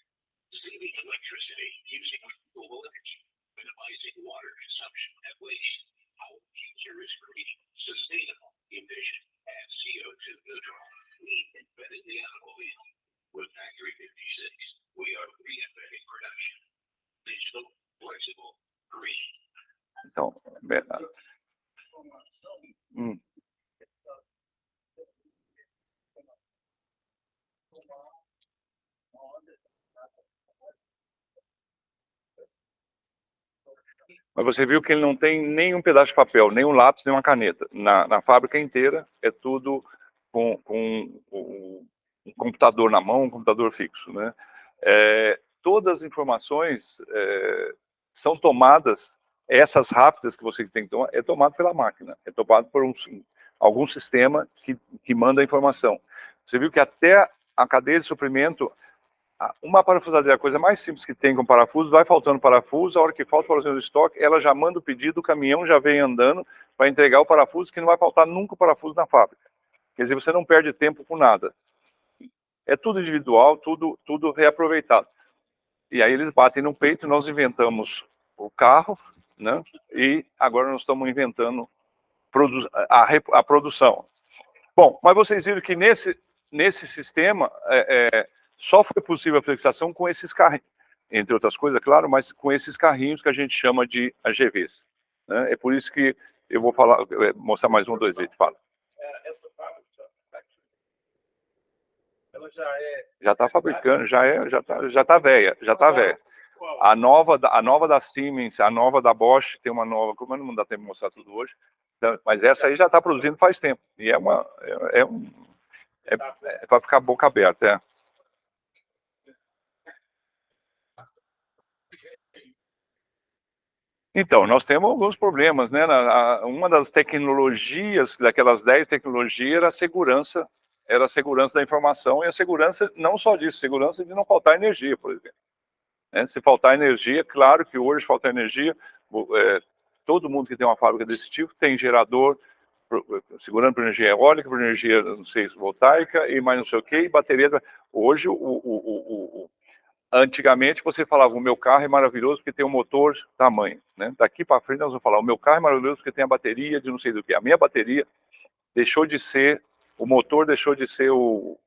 Saving electricity using renewable energy, minimizing water consumption and waste. Our future is green, sustainable, efficient, and CO2 neutral. We invented the automobile. With Factory 56, we are reinventing production. Digital, flexible, green. Então, mas você viu que ele não tem nenhum pedaço de papel, nem um lápis, nem uma caneta. Na fábrica inteira é tudo com um computador na mão, um computador fixo, né? Todas as informações são tomadas, essas rápidas que você tem que tomar, é tomado pela máquina, é tomado por algum sistema que manda a informação. Você viu que até a cadeia de suprimento, uma parafusadeira, a coisa mais simples que tem com parafuso, vai faltando parafuso, a hora que falta o parafuso do estoque, ela já manda o pedido, o caminhão já vem andando para entregar o parafuso, que não vai faltar nunca o parafuso na fábrica. Quer dizer, você não perde tempo com nada. É tudo individual, tudo reaproveitado. E aí eles batem no peito, nós inventamos o carro, né? E agora nós estamos inventando a produção. Bom, mas vocês viram que nesse sistema só foi possível a fixação com esses carrinhos, entre outras coisas, claro, mas com esses carrinhos que a gente chama de AGVs. Né? É por isso que eu vou mostrar mais um, dois vídeos. Fala. Essa fábrica, ela já está fabricando, já está velha, A nova da Siemens, a nova da Bosch, tem uma nova, como não dá tempo de mostrar tudo hoje, então, mas essa aí já está produzindo faz tempo, e é para ficar boca aberta, Então, nós temos alguns problemas, né? Uma das tecnologias, daquelas 10 tecnologias, era a segurança da informação, e a segurança, não só disso, segurança de não faltar energia, por exemplo. Se faltar energia, claro que hoje falta energia, todo mundo que tem uma fábrica desse tipo tem gerador, segurando por energia eólica, por energia, não sei, voltaica, e mais não sei o que, e bateria. Hoje, antigamente você falava, o meu carro é maravilhoso porque tem um motor tamanho, né? Daqui para frente nós vamos falar, o meu carro é maravilhoso porque tem a bateria de não sei do que. A minha bateria deixou de ser, o motor deixou de ser o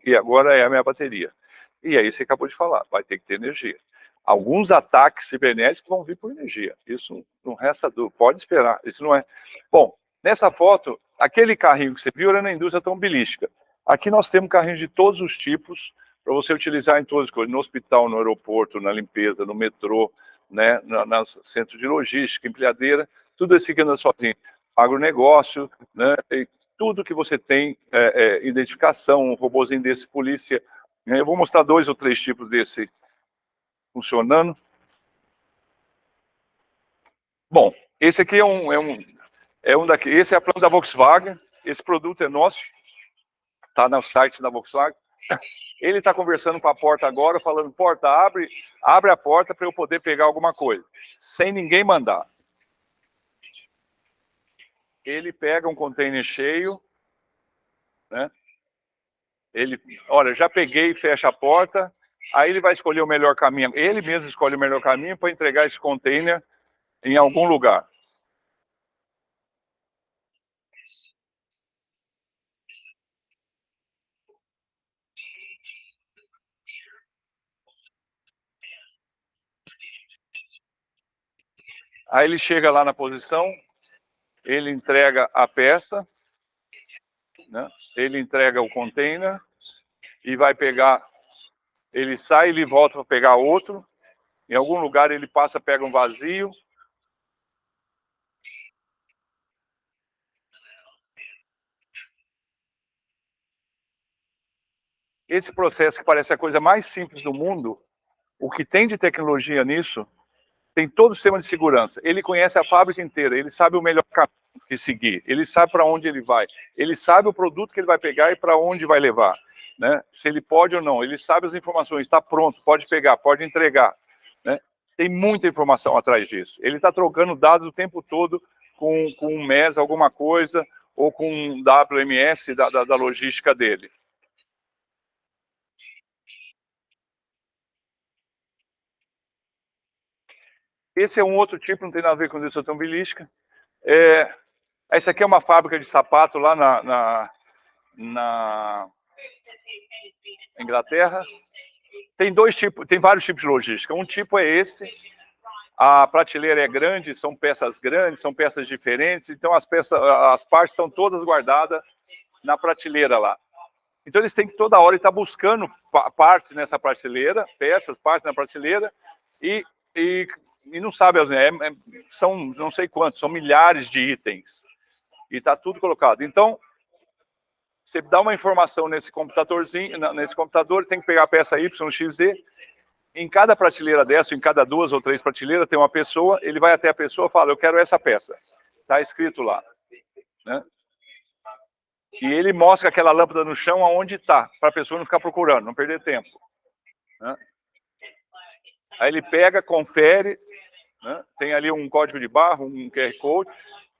e agora é a minha bateria. E aí você acabou de falar, vai ter que ter energia. Alguns ataques cibernéticos vão vir por energia. Isso não resta dúvida, pode esperar. Isso não é. Bom, nessa foto, aquele carrinho que você viu era na indústria automobilística. Aqui nós temos carrinhos de todos os tipos, para você utilizar em todas as coisas, no hospital, no aeroporto, na limpeza, no metrô, né, no centro de logística, empilhadeira, tudo isso que anda sozinho. Agronegócio, né, e tudo que você tem, identificação, um robôzinho desse, polícia. Eu vou mostrar 2 ou 3 tipos desse funcionando. Bom, esse aqui esse é a planta da Volkswagen, esse produto é nosso, está no site da Volkswagen. Ele está conversando com a porta agora, falando, porta, abre a porta para eu poder pegar alguma coisa, sem ninguém mandar. Ele pega um container cheio, né? Olha, já peguei e fecha a porta, aí ele vai escolher o melhor caminho, ele mesmo escolhe o melhor caminho para entregar esse container em algum lugar. Aí ele chega lá na posição, ele entrega a peça, né? Ele entrega o container e vai pegar, ele sai, ele volta para pegar outro, em algum lugar ele passa, pega um vazio, Esse processo que parece a coisa mais simples do mundo, o que tem de tecnologia nisso, tem todo o sistema de segurança. Ele conhece a fábrica inteira, ele sabe o melhor caminho que seguir, ele sabe para onde ele vai, ele sabe o produto que ele vai pegar e para onde vai levar, né? Se ele pode ou não, ele sabe as informações, está pronto, pode pegar, pode entregar, né? Tem muita informação atrás disso. Ele está trocando dados o tempo todo com um MES, alguma coisa, ou com um WMS da logística dele. Esse é um outro tipo, não tem nada a ver com indústria automobilística. Essa aqui é uma fábrica de sapato lá na Inglaterra. Tem vários tipos de logística. Um tipo é esse. A prateleira é grande, são peças grandes, são peças diferentes. Então as partes estão todas guardadas na prateleira lá. Então eles têm que toda hora estar buscando partes nessa prateleira, partes na prateleira, e não sabe, são não sei quantos, são milhares de itens. E está tudo colocado. Então, você dá uma informação nesse computadorzinho, nesse computador, tem que pegar a peça YXZ. Em cada prateleira dessa, em cada 2 ou 3 prateleiras, tem uma pessoa, ele vai até a pessoa e fala, eu quero essa peça. Está escrito lá, né? E ele mostra aquela lâmpada no chão aonde está, para a pessoa não ficar procurando, não perder tempo, né? Aí ele pega, confere, né? Tem ali um código de barra, um QR Code.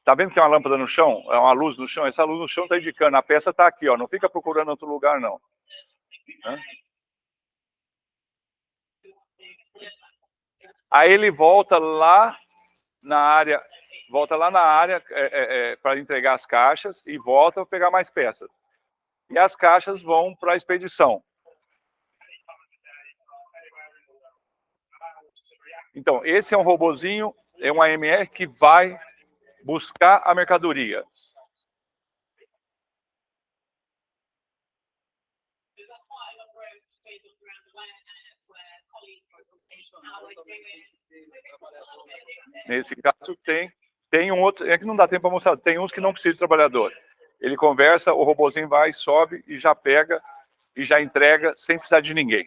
Tá vendo que tem uma lâmpada no chão? É uma luz no chão? Essa luz no chão está indicando, a peça está aqui, ó, não fica procurando em outro lugar, não. Né? Aí ele volta lá na área para entregar as caixas e volta para pegar mais peças. E as caixas vão para a expedição. Então, esse é um robozinho, é um AMR que vai buscar a mercadoria. Nesse caso tem um outro, é que não dá tempo para mostrar, tem uns que não precisa de trabalhador. Ele conversa, o robozinho vai, sobe e já pega e já entrega sem precisar de ninguém.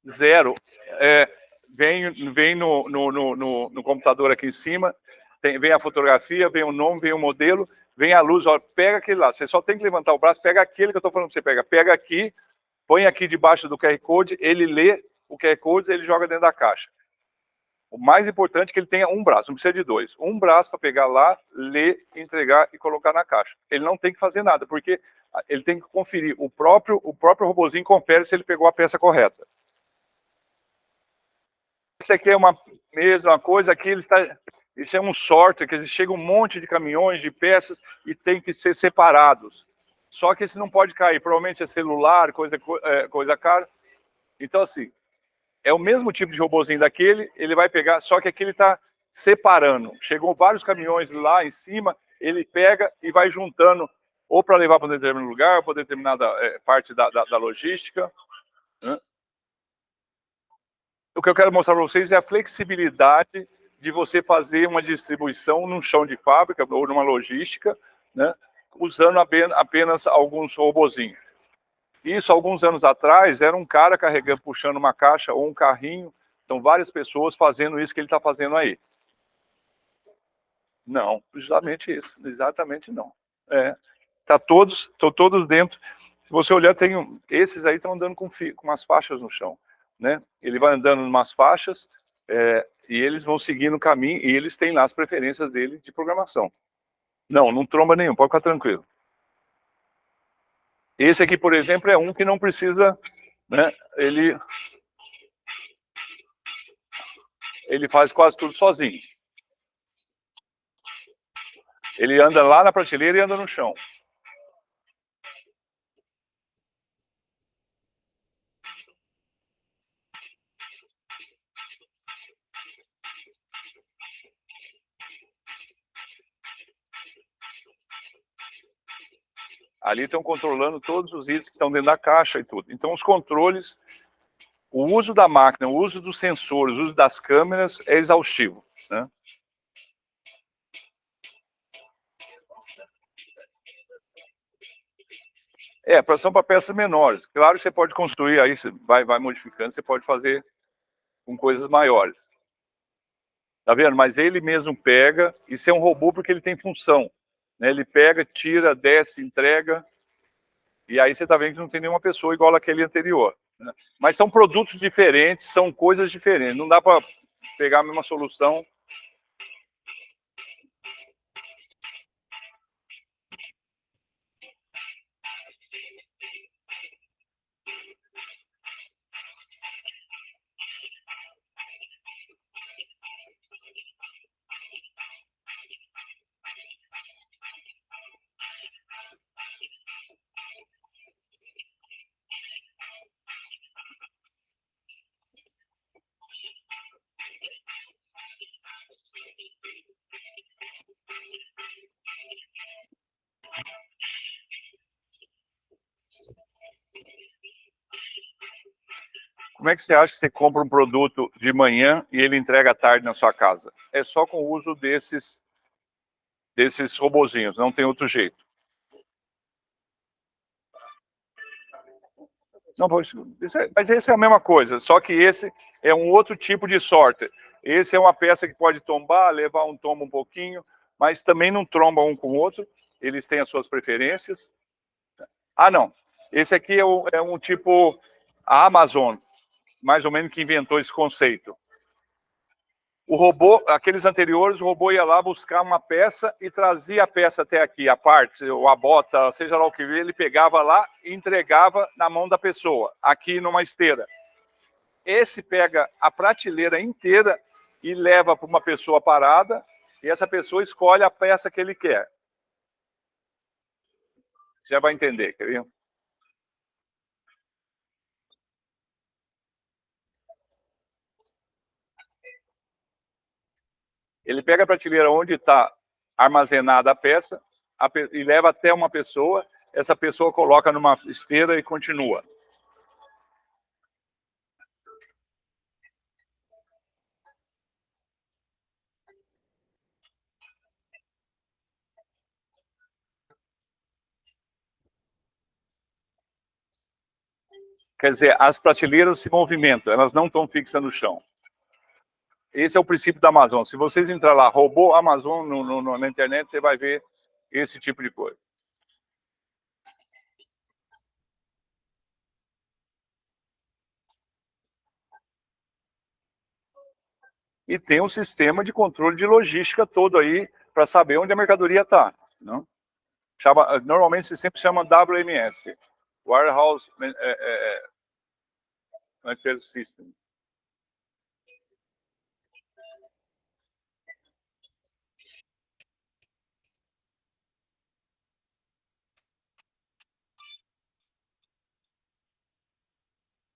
Zero. Vem no computador aqui em cima, vem a fotografia, vem o nome, vem o modelo, vem a luz, ó, pega aquele lá. Você só tem que levantar o braço, pega aquele que eu estou falando para você, pega aqui, põe aqui debaixo do QR Code, ele lê o QR Code, ele joga dentro da caixa. O mais importante é que ele tenha um braço, não precisa de 2. Um braço para pegar lá, ler, entregar e colocar na caixa. Ele não tem que fazer nada, porque ele tem que conferir. O próprio robozinho confere se ele pegou a peça correta. Esse aqui é uma mesma coisa, aqui isso é um sorter, que chega um monte de caminhões, de peças, e tem que ser separados. Só que esse não pode cair, provavelmente é celular, coisa cara. Então, assim, é o mesmo tipo de robozinho daquele, ele vai pegar, só que aqui ele está separando. Chegou vários caminhões lá em cima, ele pega e vai juntando, ou para levar para um determinado lugar, ou para determinada parte da logística, né? O que eu quero mostrar para vocês é a flexibilidade de você fazer uma distribuição num chão de fábrica ou numa logística, né, usando apenas alguns robozinhos. Isso, alguns anos atrás, era um cara carregando, puxando uma caixa ou um carrinho. Então, várias pessoas fazendo isso que ele está fazendo aí. Não, exatamente não. Estão todos dentro. Se você olhar, esses aí estão andando com umas faixas no chão, né? Ele vai andando em umas faixas e eles vão seguindo o caminho e eles têm lá as preferências dele de programação. Não tromba nenhum, pode ficar tranquilo. Esse aqui, por exemplo, é um que não precisa, né? Ele faz quase tudo sozinho. Ele anda lá na prateleira e anda no chão. Ali estão controlando todos os itens que estão dentro da caixa e tudo. Então, os controles, o uso da máquina, o uso dos sensores, o uso das câmeras é exaustivo, né? São para peças menores. Claro que você pode construir, aí você vai modificando, você pode fazer com coisas maiores. Tá vendo? Mas ele mesmo pega, isso é um robô porque ele tem função, né? Ele pega, tira, desce, entrega, e aí você tá vendo que não tem nenhuma pessoa igual àquele anterior, né? Mas são produtos diferentes, são coisas diferentes, não dá para pegar a mesma solução. Como é que você acha que você compra um produto de manhã e ele entrega à tarde na sua casa? É só com o uso desses robozinhos, não tem outro jeito. Não, mas esse é a mesma coisa, só que esse é um outro tipo de sorte. Esse é uma peça que pode tombar, levar um tombo um pouquinho, mas também não tromba um com o outro, eles têm as suas preferências. Ah, não, esse aqui é um tipo, a Amazon, mais ou menos que inventou esse conceito. O robô, aqueles anteriores, o robô ia lá buscar uma peça e trazia a peça até aqui, a parte, ou a bota, seja lá o que ele pegava lá e entregava na mão da pessoa, aqui numa esteira. Esse pega a prateleira inteira e leva para uma pessoa parada, e essa pessoa escolhe a peça que ele quer. Você já vai entender, quer ver? Ele pega a prateleira onde está armazenada a peça e leva até uma pessoa, essa pessoa coloca numa esteira e continua. Quer dizer, as prateleiras se movimentam, elas não estão fixas no chão. Esse é o princípio da Amazon. Se vocês entrar lá, robô Amazon na internet, você vai ver esse tipo de coisa. E tem um sistema de controle de logística todo aí para saber onde a mercadoria está. Normalmente se sempre chama WMS, Warehouse Management System.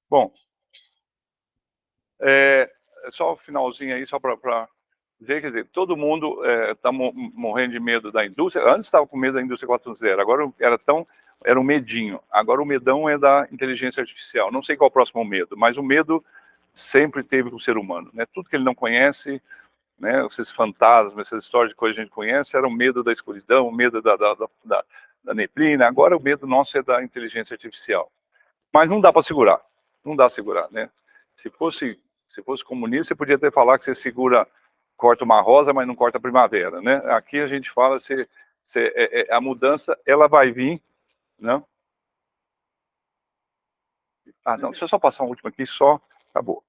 Bom, só o finalzinho aí, só para ver, quer dizer, todo mundo está morrendo de medo da indústria. Antes estava com medo da indústria 4.0, agora era um medinho. Agora o medão é da inteligência artificial. Não sei qual é o próximo medo, mas o medo sempre teve com o ser humano, né? Tudo que ele não conhece, né? Esses fantasmas, essas histórias de coisa que a gente conhece, era o medo da escuridão, o medo da neblina. Agora o medo nosso é da inteligência artificial. Mas não dá para segurar, não dá para segurar, né? Se fosse comunista, você podia até falar que você segura, corta uma rosa, mas não corta a primavera, né? Aqui a gente fala, a mudança, ela vai vir, né? Ah, não, deixa eu só passar um último aqui, só, acabou.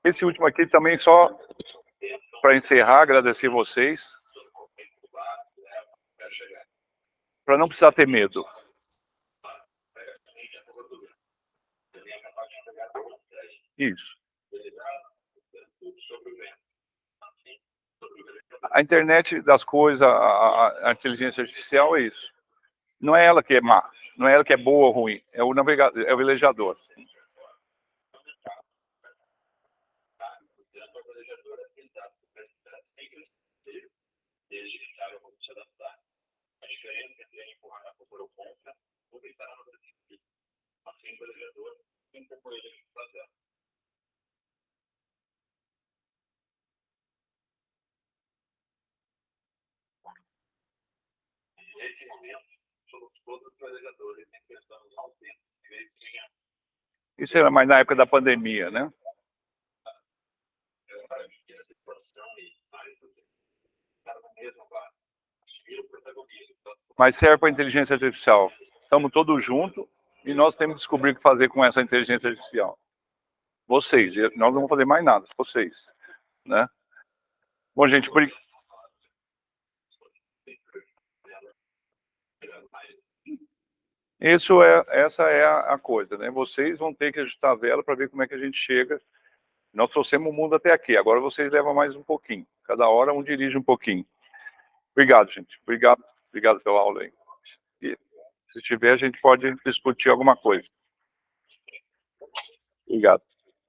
Esse último aqui também só para encerrar, agradecer vocês, para não precisar ter medo. Isso. A internet das coisas, a inteligência artificial é isso. Não é ela que é má, não é ela que é boa ou ruim, é o navegador, é o velejador. somos todos planejadores, em questão ao tempo. Isso era mais na época da pandemia, né? Mas serve para a inteligência artificial. Estamos todos juntos e nós temos que descobrir o que fazer com essa inteligência artificial. Vocês, nós não vamos fazer mais nada, vocês, né? Bom, gente, essa é a coisa, né? Vocês vão ter que ajustar a vela para ver como é que a gente chega. Nós trouxemos o mundo até aqui, agora vocês levam mais um pouquinho. Cada hora um dirige um pouquinho. Obrigado, gente. Obrigado pela aula aí. E, se tiver, a gente pode discutir alguma coisa. Obrigado.